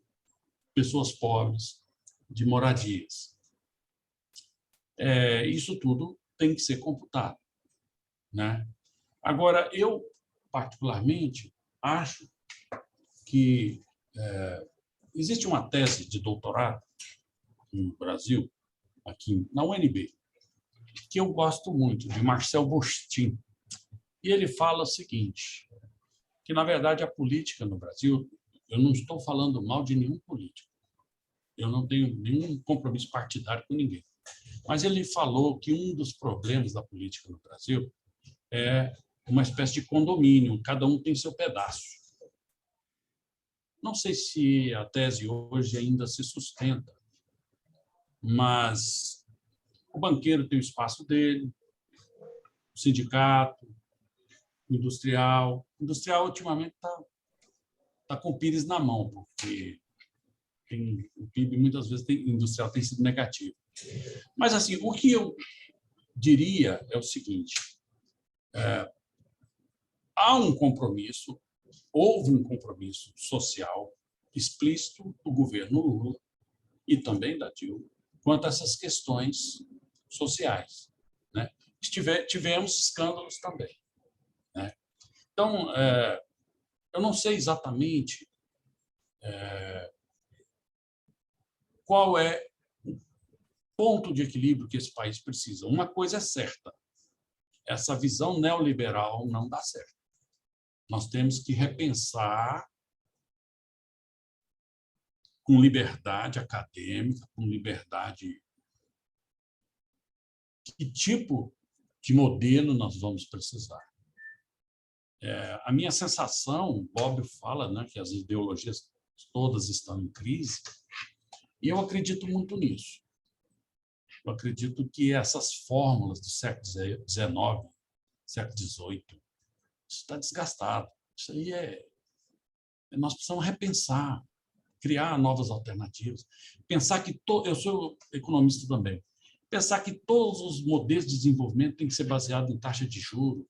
pessoas pobres de moradias. Isso tudo tem que ser computado, né? Agora, eu, particularmente, acho que existe uma tese de doutorado no Brasil, aqui na UNB, que eu gosto muito, de Marcel Bostin. E ele fala o seguinte, que, na verdade, a política no Brasil, eu não estou falando mal de nenhum político, eu não tenho nenhum compromisso partidário com ninguém, mas ele falou que um dos problemas da política no Brasil é uma espécie de condomínio, cada um tem seu pedaço. Não sei se a tese hoje ainda se sustenta, mas o banqueiro tem o espaço dele, o sindicato, o industrial. O industrial, ultimamente, está com o pires na mão, porque o PIB, muitas vezes, industrial tem sido negativo. Mas, assim, o que eu diria é o seguinte, houve um compromisso social explícito do governo Lula e também da Dilma quanto a essas questões sociais, né? Tivemos escândalos também, né? Então, eu não sei exatamente qual é o ponto de equilíbrio que esse país precisa. Uma coisa é certa, essa visão neoliberal não dá certo. Nós temos que repensar com liberdade acadêmica, com liberdade. Que tipo de modelo nós vamos precisar? A minha sensação, Bobbio fala, né, que as ideologias todas estão em crise, e eu acredito muito nisso. Eu acredito que essas fórmulas do século XIX, século XVIII, isso está desgastado. Isso aí nós precisamos repensar, criar novas alternativas. Pensar que... Eu sou economista também. Pensar que todos os modelos de desenvolvimento têm que ser baseados em taxa de juros.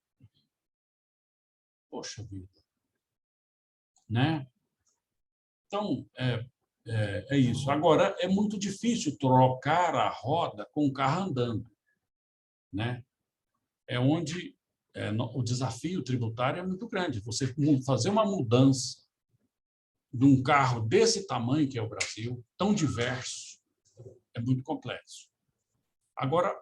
Poxa vida. Né? Então, é isso. Agora, é muito difícil trocar a roda com o carro andando. Né? É onde o desafio tributário é muito grande. Você fazer uma mudança de um carro desse tamanho, que é o Brasil, tão diverso, é muito complexo. Agora,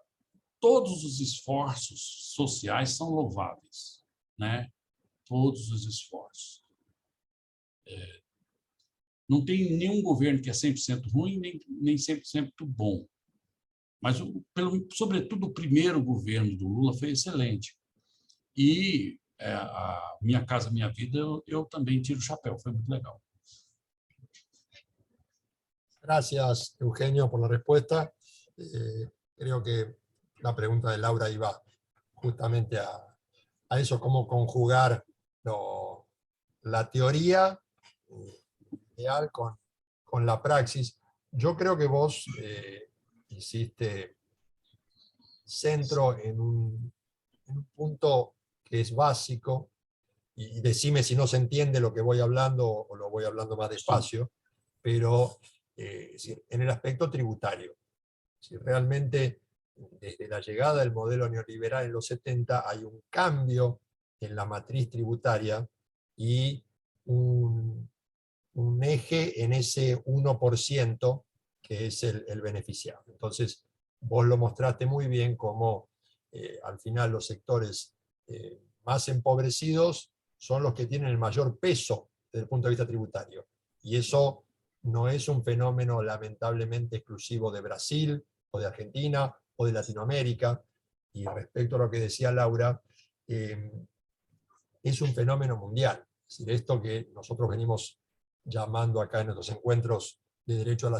todos os esforços sociais são louváveis, né? Todos os esforços. Não tem nenhum governo que é 100% ruim, nem 100% bom. Mas, sobretudo, o primeiro governo do Lula foi excelente. E a Minha Casa Minha Vida, eu também tiro o chapéu, foi muito legal. Gracias, Eugenio, por la respuesta. Creo que la pregunta de Laura iba justamente a eso, cómo conjugar la teoría ideal con la praxis. Yo creo que vos hiciste centro en un punto que es básico, y decime si no se entiende lo que voy hablando o lo voy hablando más despacio, pero en el aspecto tributario. Si realmente desde la llegada del modelo neoliberal en los 70 hay un cambio en la matriz tributaria y un eje en ese 1% que es el beneficiado. Entonces, vos lo mostraste muy bien como al final los sectores más empobrecidos son los que tienen el mayor peso desde el punto de vista tributario. Y eso no es un fenómeno lamentablemente exclusivo de Brasil o de Argentina o de Latinoamérica. Y respecto a lo que decía Laura, es un fenómeno mundial. Es decir, esto que nosotros venimos llamando acá en nuestros encuentros de derecho a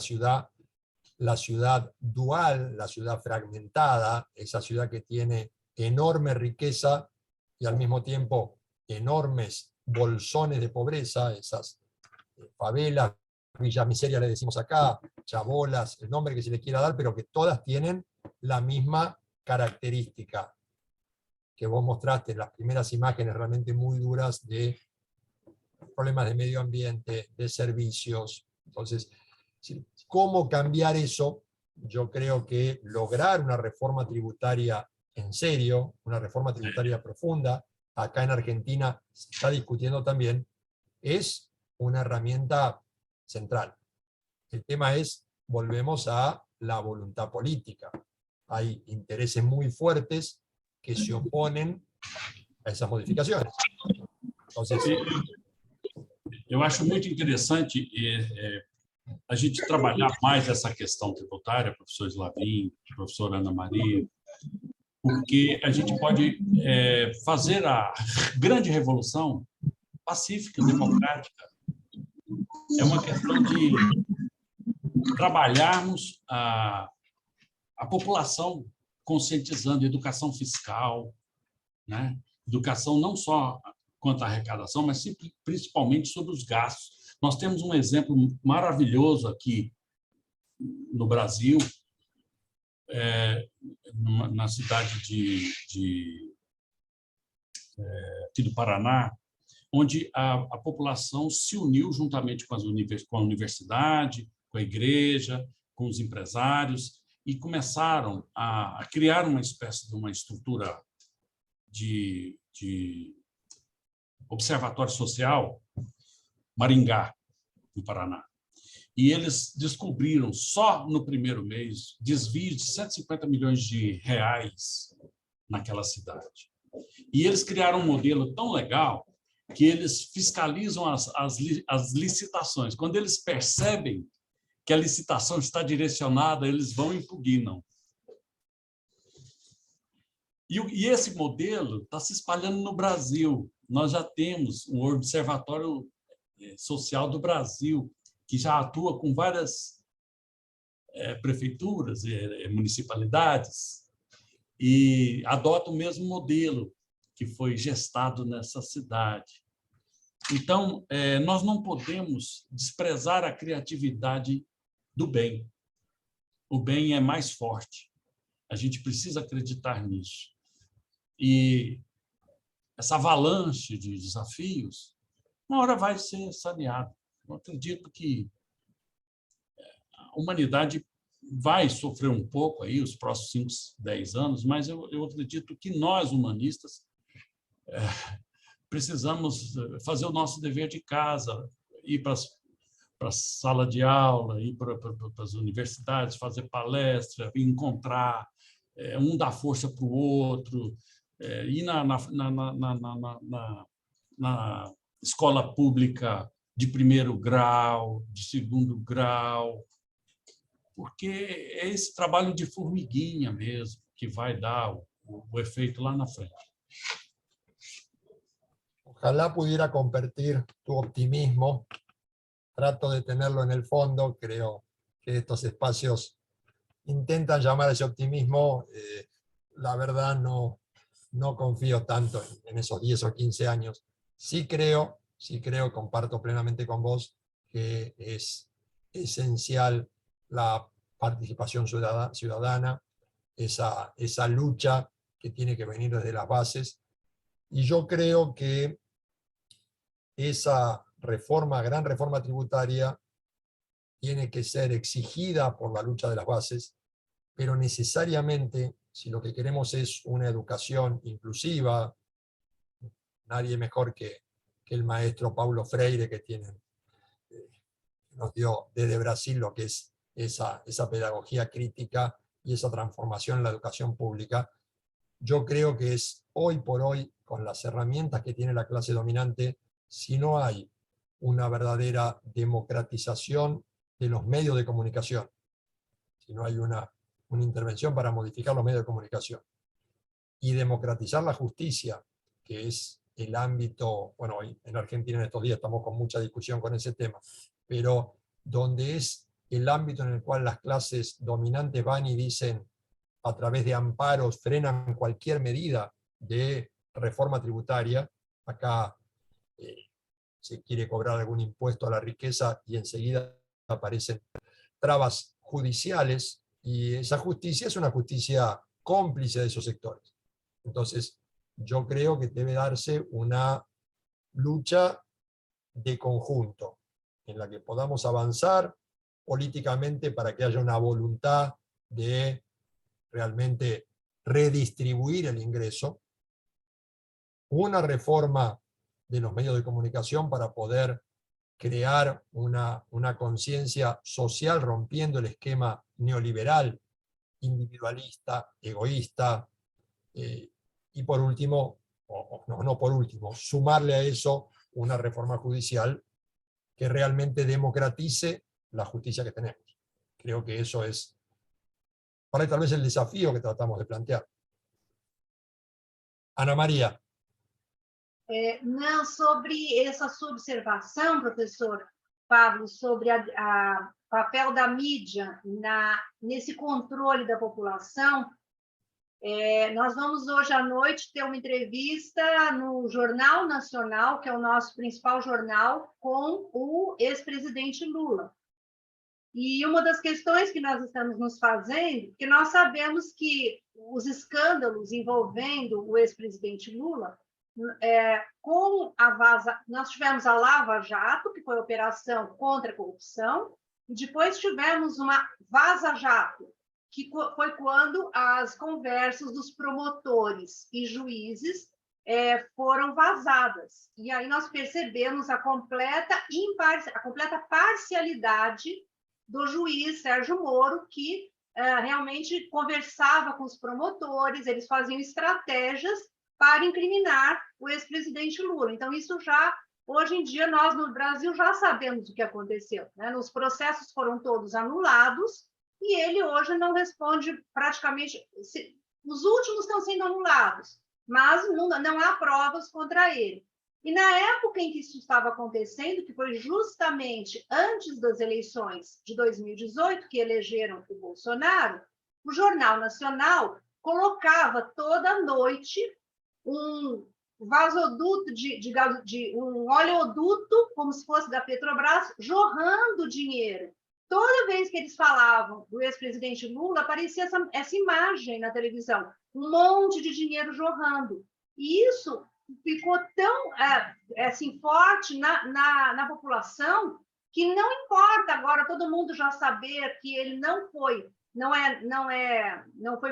la ciudad dual, la ciudad fragmentada, esa ciudad que tiene enorme riqueza y al mismo tiempo enormes bolsones de pobreza, esas favelas, Villa Miseria le decimos acá, chabolas, el nombre que se le quiera dar, pero que todas tienen la misma característica que vos mostraste en las primeras imágenes realmente muy duras de problemas de medio ambiente, de servicios. Entonces, ¿cómo cambiar eso? Yo creo que lograr una reforma tributaria en serio, una reforma tributaria profunda, acá en Argentina se está discutiendo también, es una herramienta central. El tema es, volvemos a la voluntad política. Hay intereses muy fuertes que se oponen a essas modificações. Entonces, eu acho muito interessante a gente trabalhar mais essa questão tributária, professor Slavin, professora Ana Maria, porque a gente pode fazer a grande revolução pacífica, democrática. É uma questão de trabalharmos a população conscientizando, educação fiscal, né? Educação não só quanto à arrecadação, mas principalmente sobre os gastos. Nós temos um exemplo maravilhoso aqui no Brasil, na cidade aqui do Paraná, onde a população se uniu juntamente com a universidade, com a igreja, com os empresários, e começaram a criar uma espécie de uma estrutura de observatório social, Maringá, no Paraná. E eles descobriram, só no primeiro mês, desvios de 150 milhões de reais naquela cidade. E eles criaram um modelo tão legal que eles fiscalizam as licitações. Quando eles percebem que a licitação está direcionada, eles vão e impugnam. E esse modelo está se espalhando no Brasil. Nós já temos um Observatório Social do Brasil, que já atua com várias prefeituras e municipalidades e adota o mesmo modelo que foi gestado nessa cidade. Então, nós não podemos desprezar a criatividade do bem. O bem é mais forte. A gente precisa acreditar nisso. E essa avalanche de desafios, uma hora vai ser saneada. Eu acredito que a humanidade vai sofrer um pouco aí os próximos 5, 10 anos, mas eu acredito que nós, humanistas, precisamos fazer o nosso dever de casa, ir para a sala de aula, ir para as universidades, fazer palestra, encontrar, um dar força para o outro, ir na escola pública de primeiro grau, de segundo grau, porque é esse trabalho de formiguinha mesmo que vai dar o efeito lá na frente. Ojalá pudiera compartir tu optimismo. Trato de tenerlo en el fondo. Creo que estos espacios intentan llamar a ese optimismo. La verdad no confío tanto en esos 10 o 15 años. Sí creo, comparto plenamente con vos, que es esencial la participación ciudadana, esa lucha que tiene que venir desde las bases. Y yo creo que esa gran reforma tributaria tiene que ser exigida por la lucha de las bases, pero necesariamente, si lo que queremos es una educación inclusiva, nadie mejor que el maestro Paulo Freire, que nos dio desde Brasil lo que es esa pedagogía crítica y esa transformación en la educación pública. Yo creo que es hoy por hoy, con las herramientas que tiene la clase dominante, si no hay una verdadera democratización de los medios de comunicación, si no hay una intervención para modificar los medios de comunicación y democratizar la justicia, que es el ámbito, bueno, hoy en Argentina en estos días estamos con mucha discusión con ese tema, pero donde es el ámbito en el cual las clases dominantes van y dicen, a través de amparos, frenan cualquier medida de reforma tributaria. Acá se quiere cobrar algún impuesto a la riqueza y enseguida aparecen trabas judiciales, y esa justicia es una justicia cómplice de esos sectores. Entonces, yo creo que debe darse una lucha de conjunto, en la que podamos avanzar políticamente para que haya una voluntad de realmente redistribuir el ingreso, una reforma de los medios de comunicación para poder crear una conciencia social rompiendo el esquema neoliberal, individualista, egoísta, y por último, no por último, sumarle a eso una reforma judicial que realmente democratice la justicia que tenemos. Creo que eso es para tal vez el desafío que tratamos de plantear. Ana Maria. Não, sobre essa sua observação, professor Pablo, sobre o papel da mídia nesse controle da população, nós vamos hoje à noite ter uma entrevista no Jornal Nacional, que é o nosso principal jornal, com o ex-presidente Lula. E uma das questões que nós estamos nos fazendo, porque nós sabemos que os escândalos envolvendo o ex-presidente Lula, nós tivemos a Lava Jato, que foi a operação contra a corrupção, e depois tivemos uma Vaza Jato, que foi quando as conversas dos promotores e juízes foram vazadas. E aí nós percebemos a completa parcialidade do juiz Sérgio Moro, que realmente conversava com os promotores, eles faziam estratégias para incriminar o ex-presidente Lula. Então, isso já Hoje em dia, nós no Brasil já sabemos o que aconteceu, né? Os processos foram todos anulados e ele hoje não responde praticamente... Os últimos estão sendo anulados, mas não há provas contra ele. E na época em que isso estava acontecendo, que foi justamente antes das eleições de 2018, que elegeram o Bolsonaro, o Jornal Nacional colocava toda noite um vasoduto um oleoduto, como se fosse da Petrobras, jorrando dinheiro. Toda vez que eles falavam do ex-presidente Lula, aparecia essa imagem na televisão, um monte de dinheiro jorrando. E isso ficou tão assim, forte na população que não importa agora todo mundo já saber que ele não foi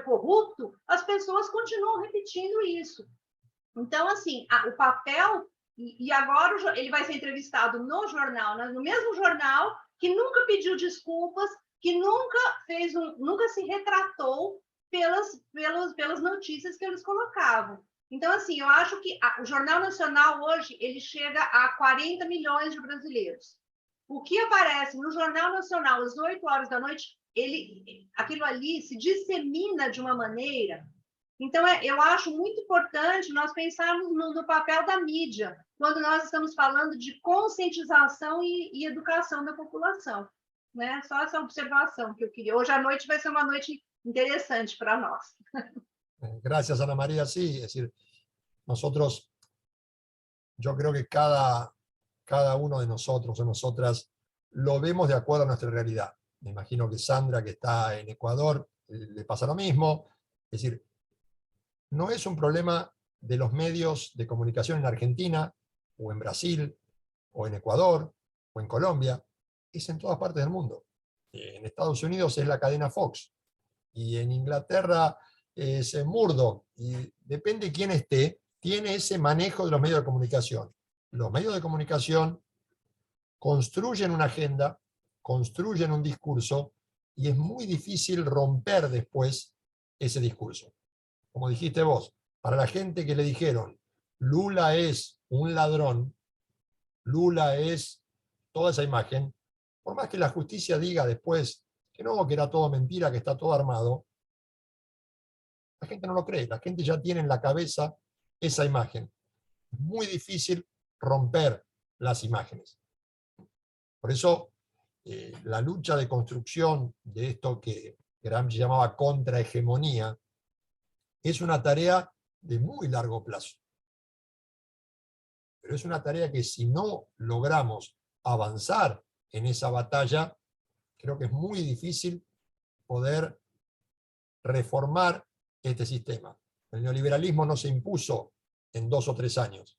corrupto, as pessoas continuam repetindo isso. Então, assim, o papel... E agora ele vai ser entrevistado no jornal, no mesmo jornal, que nunca pediu desculpas, que nunca se retratou pelas notícias que eles colocavam. Então, assim, eu acho que o Jornal Nacional hoje ele chega a 40 milhões de brasileiros. O que aparece no Jornal Nacional às 8 horas da noite, aquilo ali se dissemina de uma maneira. Então, eu acho muito importante nós pensarmos no papel da mídia, quando nós estamos falando de conscientização e educação da população. Né? Só essa observação que eu queria. Hoje à noite vai ser uma noite interesante para nós. Gracias, Ana María. Sí, es decir, nosotros, yo creo que cada uno de nosotros o nosotras lo vemos de acuerdo a nuestra realidad. Me imagino que Sandra, que está en Ecuador, le pasa lo mismo. Es decir, no es un problema de los medios de comunicación en Argentina, o en Brasil, o en Ecuador, o en Colombia, es en todas partes del mundo. En Estados Unidos es la cadena Fox, y en Inglaterra es Murdoch, y depende quién esté, tiene ese manejo de los medios de comunicación. Los medios de comunicación construyen una agenda, construyen un discurso, y es muy difícil romper después ese discurso. Como dijiste vos, para la gente que le dijeron, Lula es un ladrón, Lula es toda esa imagen, por más que la justicia diga después que no, que era todo mentira, que está todo armado, la gente no lo cree, la gente ya tiene en la cabeza esa imagen. Es muy difícil romper las imágenes. Por eso, la lucha de construcción de esto que Gramsci llamaba contrahegemonía, es una tarea de muy largo plazo. Pero es una tarea que si no logramos avanzar en esa batalla, creo que es muy difícil poder reformar este sistema. El neoliberalismo no se impuso en 2 o 3 años.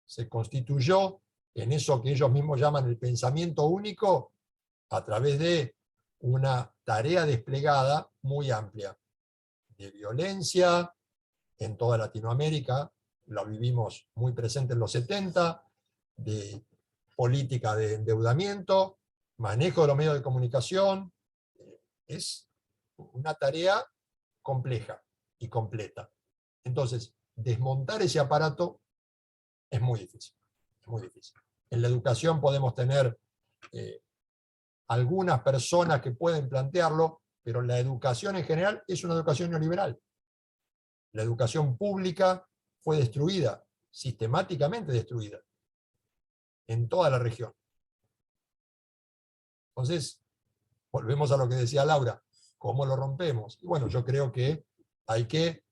Se constituyó en eso que ellos mismos llaman el pensamiento único a través de una tarea desplegada muy amplia, de violencia en toda Latinoamérica, lo vivimos muy presente en los 70, de política de endeudamiento, manejo de los medios de comunicación. Es una tarea compleja y completa. Entonces, desmontar ese aparato es muy difícil. Es muy difícil. En la educación podemos tener algunas personas que pueden plantearlo, pero la educación en general es una educación neoliberal. La educación pública fue destruida, sistemáticamente destruida, en toda la región. Entonces, volvemos a lo que decía Laura, ¿cómo lo rompemos? Y bueno, yo creo que hay que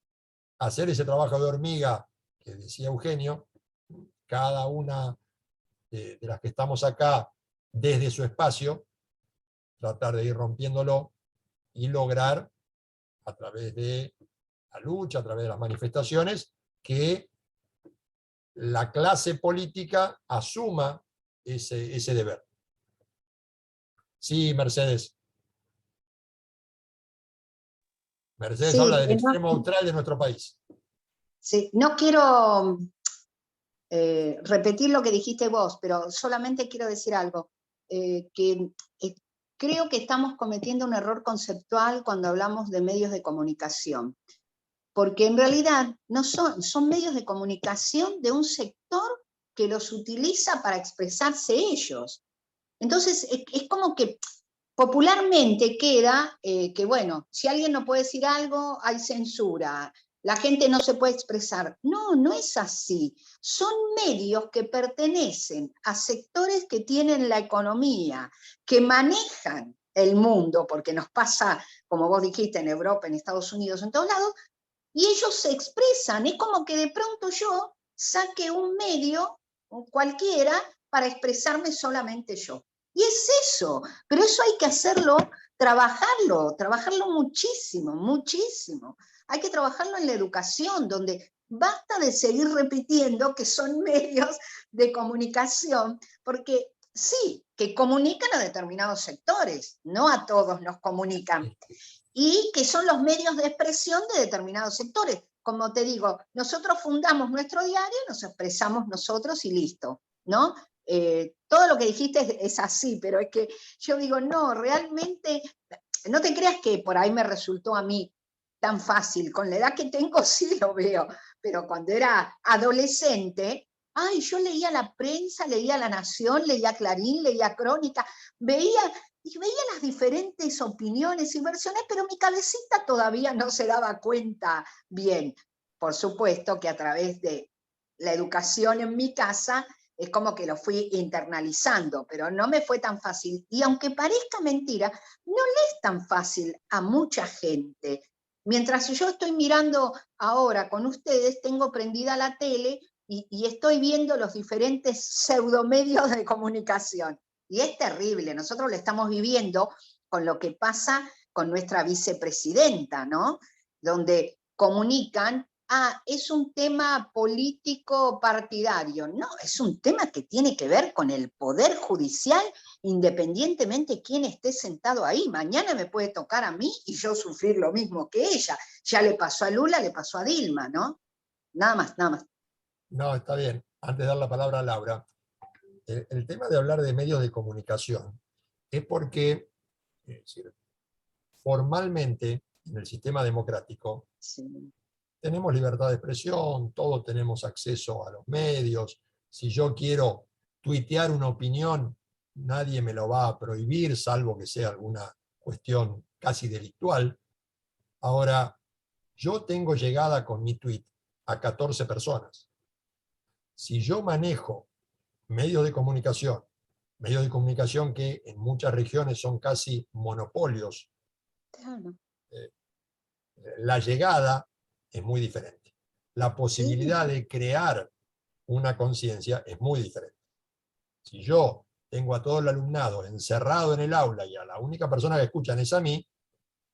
hacer ese trabajo de hormiga que decía Eugenio, cada una de las que estamos acá desde su espacio, tratar de ir rompiéndolo y lograr, a través de la lucha, a través de las manifestaciones, que la clase política asuma ese deber. Sí, Mercedes. Mercedes habla del extremo austral de nuestro país. Sí, no quiero repetir lo que dijiste vos, pero solamente quiero decir algo, creo que estamos cometiendo un error conceptual cuando hablamos de medios de comunicación, porque en realidad no son medios de comunicación de un sector que los utiliza para expresarse ellos. Entonces, es como que popularmente queda que, bueno, si alguien no puede decir algo, hay censura, la gente no se puede expresar. No, no es así. Son medios que pertenecen a sectores que tienen la economía, que manejan el mundo, porque nos pasa, como vos dijiste, en Europa, en Estados Unidos, en todos lados, y ellos se expresan. Es como que de pronto yo saque un medio, cualquiera, para expresarme solamente yo. Y es eso, pero eso hay que hacerlo, trabajarlo muchísimo, muchísimo. Hay que trabajarlo en la educación, donde basta de seguir repitiendo que son medios de comunicación, porque sí, que comunican a determinados sectores, no a todos nos comunican, y que son los medios de expresión de determinados sectores. Como te digo, nosotros fundamos nuestro diario, nos expresamos nosotros y listo, ¿no? Todo lo que dijiste es así, pero es que yo digo, no, realmente, no te creas que por ahí me resultó a mí tan fácil. Con la edad que tengo sí lo veo, pero cuando era adolescente, ay, yo leía la prensa, leía La Nación, leía Clarín, leía Crónica, veía las diferentes opiniones y versiones, pero mi cabecita todavía no se daba cuenta bien. Por supuesto que a través de la educación en mi casa, es como que lo fui internalizando, pero no me fue tan fácil. Y aunque parezca mentira, no le es tan fácil a mucha gente. Mientras yo estoy mirando ahora con ustedes, tengo prendida la tele y estoy viendo los diferentes pseudomedios de comunicación. Y es terrible, nosotros lo estamos viviendo con lo que pasa con nuestra vicepresidenta, ¿no? Donde comunican, es un tema político partidario. No, es un tema que tiene que ver con el poder judicial, independientemente de quién esté sentado ahí. Mañana me puede tocar a mí y yo sufrir lo mismo que ella. Ya le pasó a Lula, le pasó a Dilma, ¿no? Nada más, nada más. No, está bien. Antes de dar la palabra a Laura, el tema de hablar de medios de comunicación es porque, es decir, formalmente, en el sistema democrático, Sí. tenemos libertad de expresión, todos tenemos acceso a los medios. Si yo quiero tuitear una opinión, nadie me lo va a prohibir, salvo que sea alguna cuestión casi delictual. Ahora, yo tengo llegada con mi tweet a 14 personas. Si yo manejo medios de comunicación que en muchas regiones son casi monopolios, Claro. la llegada es muy diferente. La posibilidad de crear una conciencia es muy diferente. Si yo tengo a todo el alumnado encerrado en el aula y a la única persona que escuchan es a mí,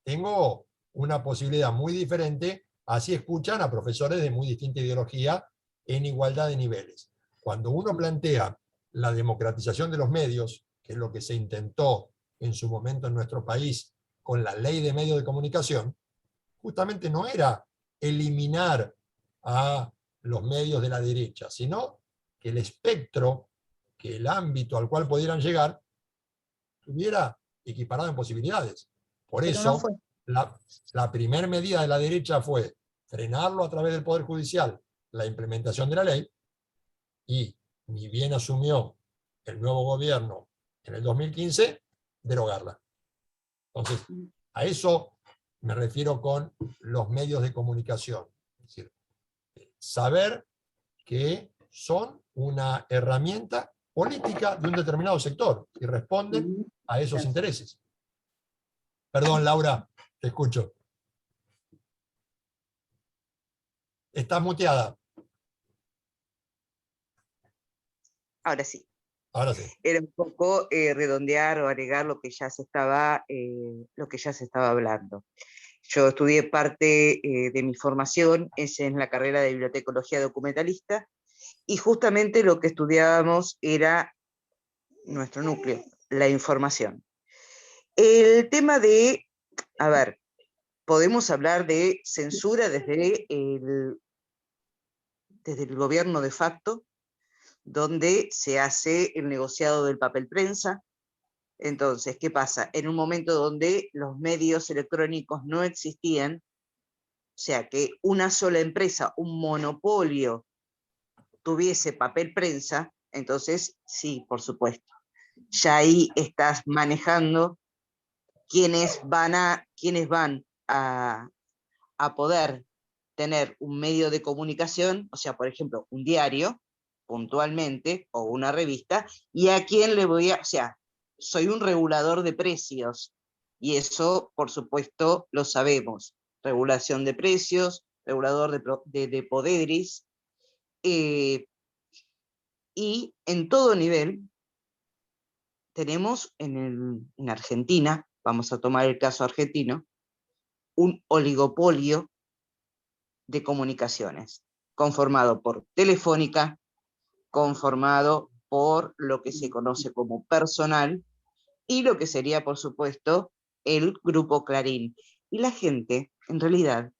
tengo una posibilidad muy diferente, así escuchan a profesores de muy distinta ideología en igualdad de niveles. Cuando uno plantea la democratización de los medios, que es lo que se intentó en su momento en nuestro país con la ley de medios de comunicación, justamente no era eliminar a los medios de la derecha, sino que el espectro, que el ámbito al cual pudieran llegar, estuviera equiparado en posibilidades. Por Pero eso, no fue. la primera medida de la derecha fue frenarlo a través del Poder Judicial, la implementación de la ley, y ni bien asumió el nuevo gobierno en el 2015, derogarla. Entonces, a eso me refiero con los medios de comunicación. Es decir, saber que son una herramienta política de un determinado sector y responden a esos intereses. Perdón, Laura, te escucho. Estás muteada. Ahora sí. Ahora sí. Era un poco redondear o agregar lo que ya se estaba hablando. Yo estudié parte de mi formación es en la carrera de bibliotecología documentalista, y justamente lo que estudiábamos era nuestro núcleo, la información. El tema de, a ver, podemos hablar de censura desde el gobierno de facto, donde se hace el negociado del papel prensa. Entonces, ¿qué pasa? En un momento donde los medios electrónicos no existían, o sea que una sola empresa, un monopolio, tuviese papel prensa, entonces sí, por supuesto. Ya ahí estás manejando quiénes van a poder tener un medio de comunicación, o sea, por ejemplo, un diario, puntualmente, o una revista, y a quién le voy a, o sea, soy un regulador de precios, y eso, por supuesto, lo sabemos. Regulación de precios, regulador de poderes, y en todo nivel tenemos en Argentina, vamos a tomar el caso argentino, un oligopolio de comunicaciones, conformado por Telefónica, conformado por lo que se conoce como personal, y lo que sería, por supuesto, el Grupo Clarín. Y la gente, en realidad,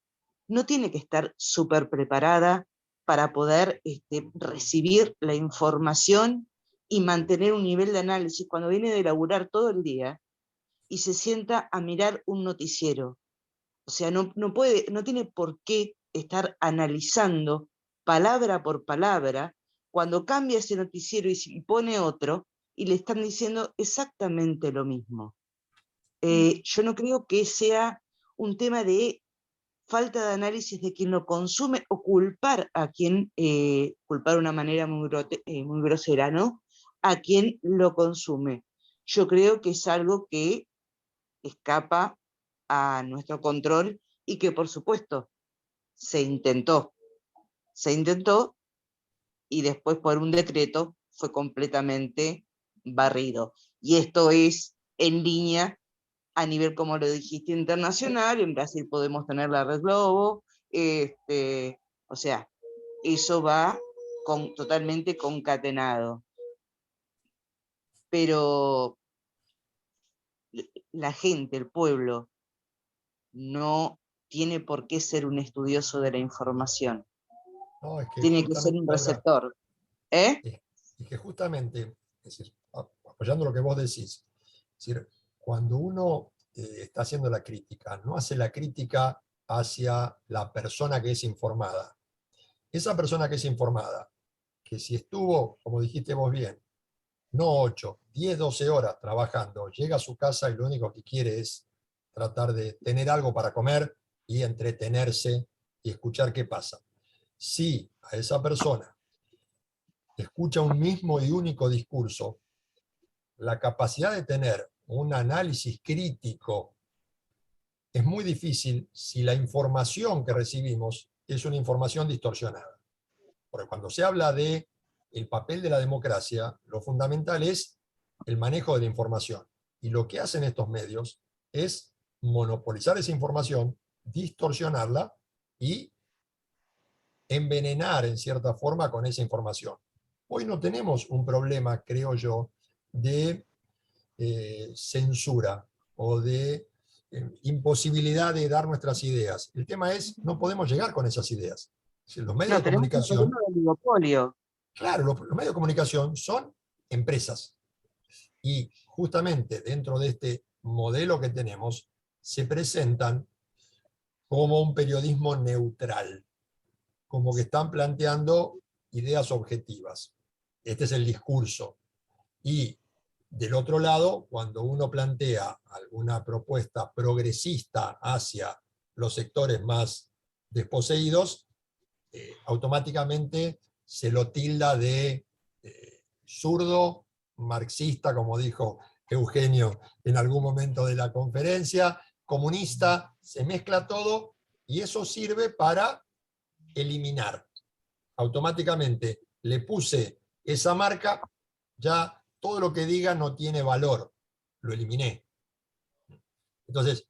no tiene que estar súper preparada para poder recibir la información y mantener un nivel de análisis cuando viene de laburar todo el día y se sienta a mirar un noticiero. O sea, no tiene por qué estar analizando palabra por palabra cuando cambia ese noticiero y pone otro y le están diciendo exactamente lo mismo. Yo no creo que sea un tema de falta de análisis de quien lo consume o culpar a quien, culpar de una manera muy grosera, ¿no? A quien lo consume. Yo creo que es algo que escapa a nuestro control y que, por supuesto, se intentó y después por un decreto fue completamente barrido. Y esto es en línea a nivel, como lo dijiste, internacional. En Brasil podemos tener la Red Globo, o sea, eso va totalmente concatenado. Pero la gente, el pueblo, no tiene por qué ser un estudioso de la información. No, es que Tiene que ser un receptor. Y que justamente, es decir, apoyando lo que vos decís, es decir, cuando uno está haciendo la crítica, no hace la crítica hacia la persona que es informada. Esa persona que es informada, que si estuvo, como dijiste vos bien, no 8, 10, 12 horas trabajando, llega a su casa y lo único que quiere es tratar de tener algo para comer y entretenerse y escuchar qué pasa. Si a esa persona escucha un mismo y único discurso, la capacidad de tener un análisis crítico es muy difícil si la información que recibimos es una información distorsionada. Porque cuando se habla de el papel de la democracia, lo fundamental es el manejo de la información. Y lo que hacen estos medios es monopolizar esa información, distorsionarla y envenenar en cierta forma con esa información. Hoy no tenemos un problema, creo yo, de censura o de imposibilidad de dar nuestras ideas. El tema es, no podemos llegar con esas ideas. Los medios de comunicación, Un oligopolio. claro, los medios de comunicación son empresas. Y justamente dentro de este modelo que tenemos, se presentan como un periodismo neutral, como que están planteando ideas objetivas. Este es el discurso. Y del otro lado, cuando uno plantea alguna propuesta progresista hacia los sectores más desposeídos, automáticamente se lo tilda de zurdo, marxista, como dijo Eugenio en algún momento de la conferencia, comunista, se mezcla todo y eso sirve para eliminar. Automáticamente le puse esa marca, ya todo lo que diga no tiene valor, lo eliminé. Entonces,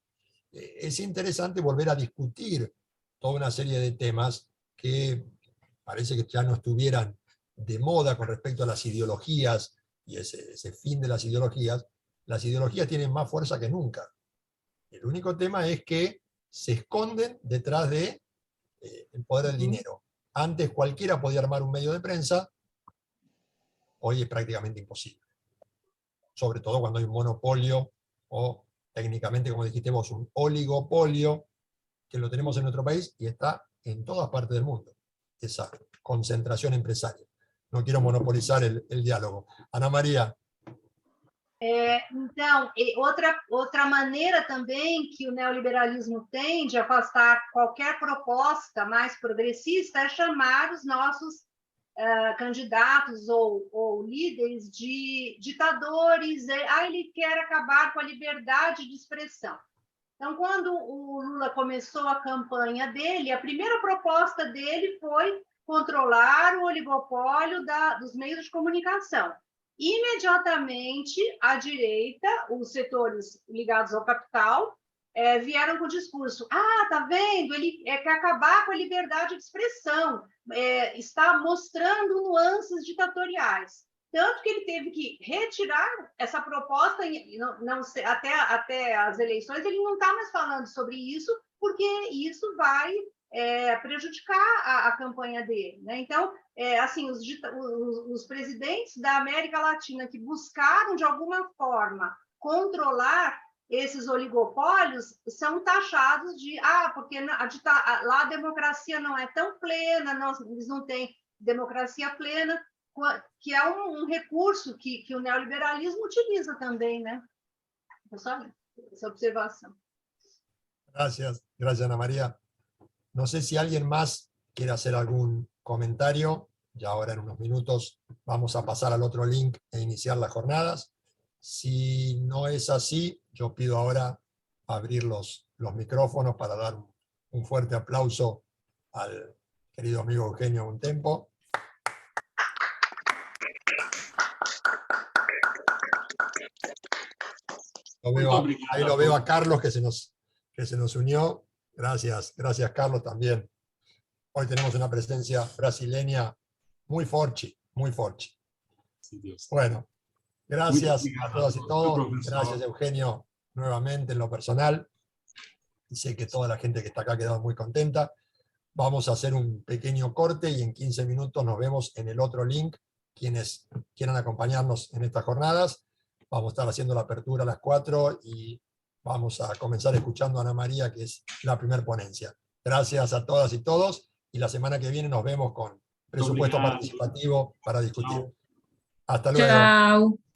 es interesante volver a discutir toda una serie de temas que parece que ya no estuvieran de moda con respecto a las ideologías y ese fin de las ideologías. Las ideologías tienen más fuerza que nunca. El único tema es que se esconden detrás de el poder del dinero. Antes cualquiera podía armar un medio de prensa, hoy es prácticamente imposible. Sobre todo cuando hay un monopolio o técnicamente, como dijiste vos, un oligopolio, que lo tenemos en nuestro país y está en todas partes del mundo, esa concentración empresaria. no quiero monopolizar el diálogo. Ana María. Então, outra maneira também que o neoliberalismo tem de afastar qualquer proposta mais progressista é chamar os nossos candidatos ou líderes de ditadores. Ele quer acabar com a liberdade de expressão. Então, quando o Lula começou a campanha dele, a primeira proposta dele foi controlar o oligopólio dos meios de comunicação. Imediatamente, a direita, os setores ligados ao capital, vieram com o discurso: tá vendo? Ele quer acabar com a liberdade de expressão, está mostrando nuances ditatoriais. Tanto que ele teve que retirar essa proposta, até as eleições, ele não está mais falando sobre isso, porque isso vai prejudicar a campanha dele, né? Então, assim, os presidentes da América Latina que buscaram, de alguma forma, controlar esses oligopólios são taxados de porque lá a democracia não é tão plena, eles não têm democracia plena, que é um recurso que o neoliberalismo utiliza também, né? Só essa observação. Gracias, Ana María. No sé si alguien más quiere hacer algún comentario. Ya ahora en unos minutos vamos a pasar al otro link e iniciar las jornadas. Si no es así, yo pido ahora abrir los micrófonos para dar un fuerte aplauso al querido amigo Eugenio Bontempo. Ahí lo veo a Carlos que se nos unió. Gracias Carlos también. Hoy tenemos una presencia brasileña muy forte, muy forte. Bueno, gracias a todas y todos. Gracias Eugenio nuevamente en lo personal. Y sé que toda la gente que está acá ha quedado muy contenta. Vamos a hacer un pequeño corte y en 15 minutos nos vemos en el otro link. Quienes quieran acompañarnos en estas jornadas, vamos a estar haciendo la apertura a las 4 y vamos a comenzar escuchando a Ana María, que es la primera ponencia. Gracias a todas y todos, y la semana que viene nos vemos con presupuesto participativo para discutir. Hasta luego. Chao.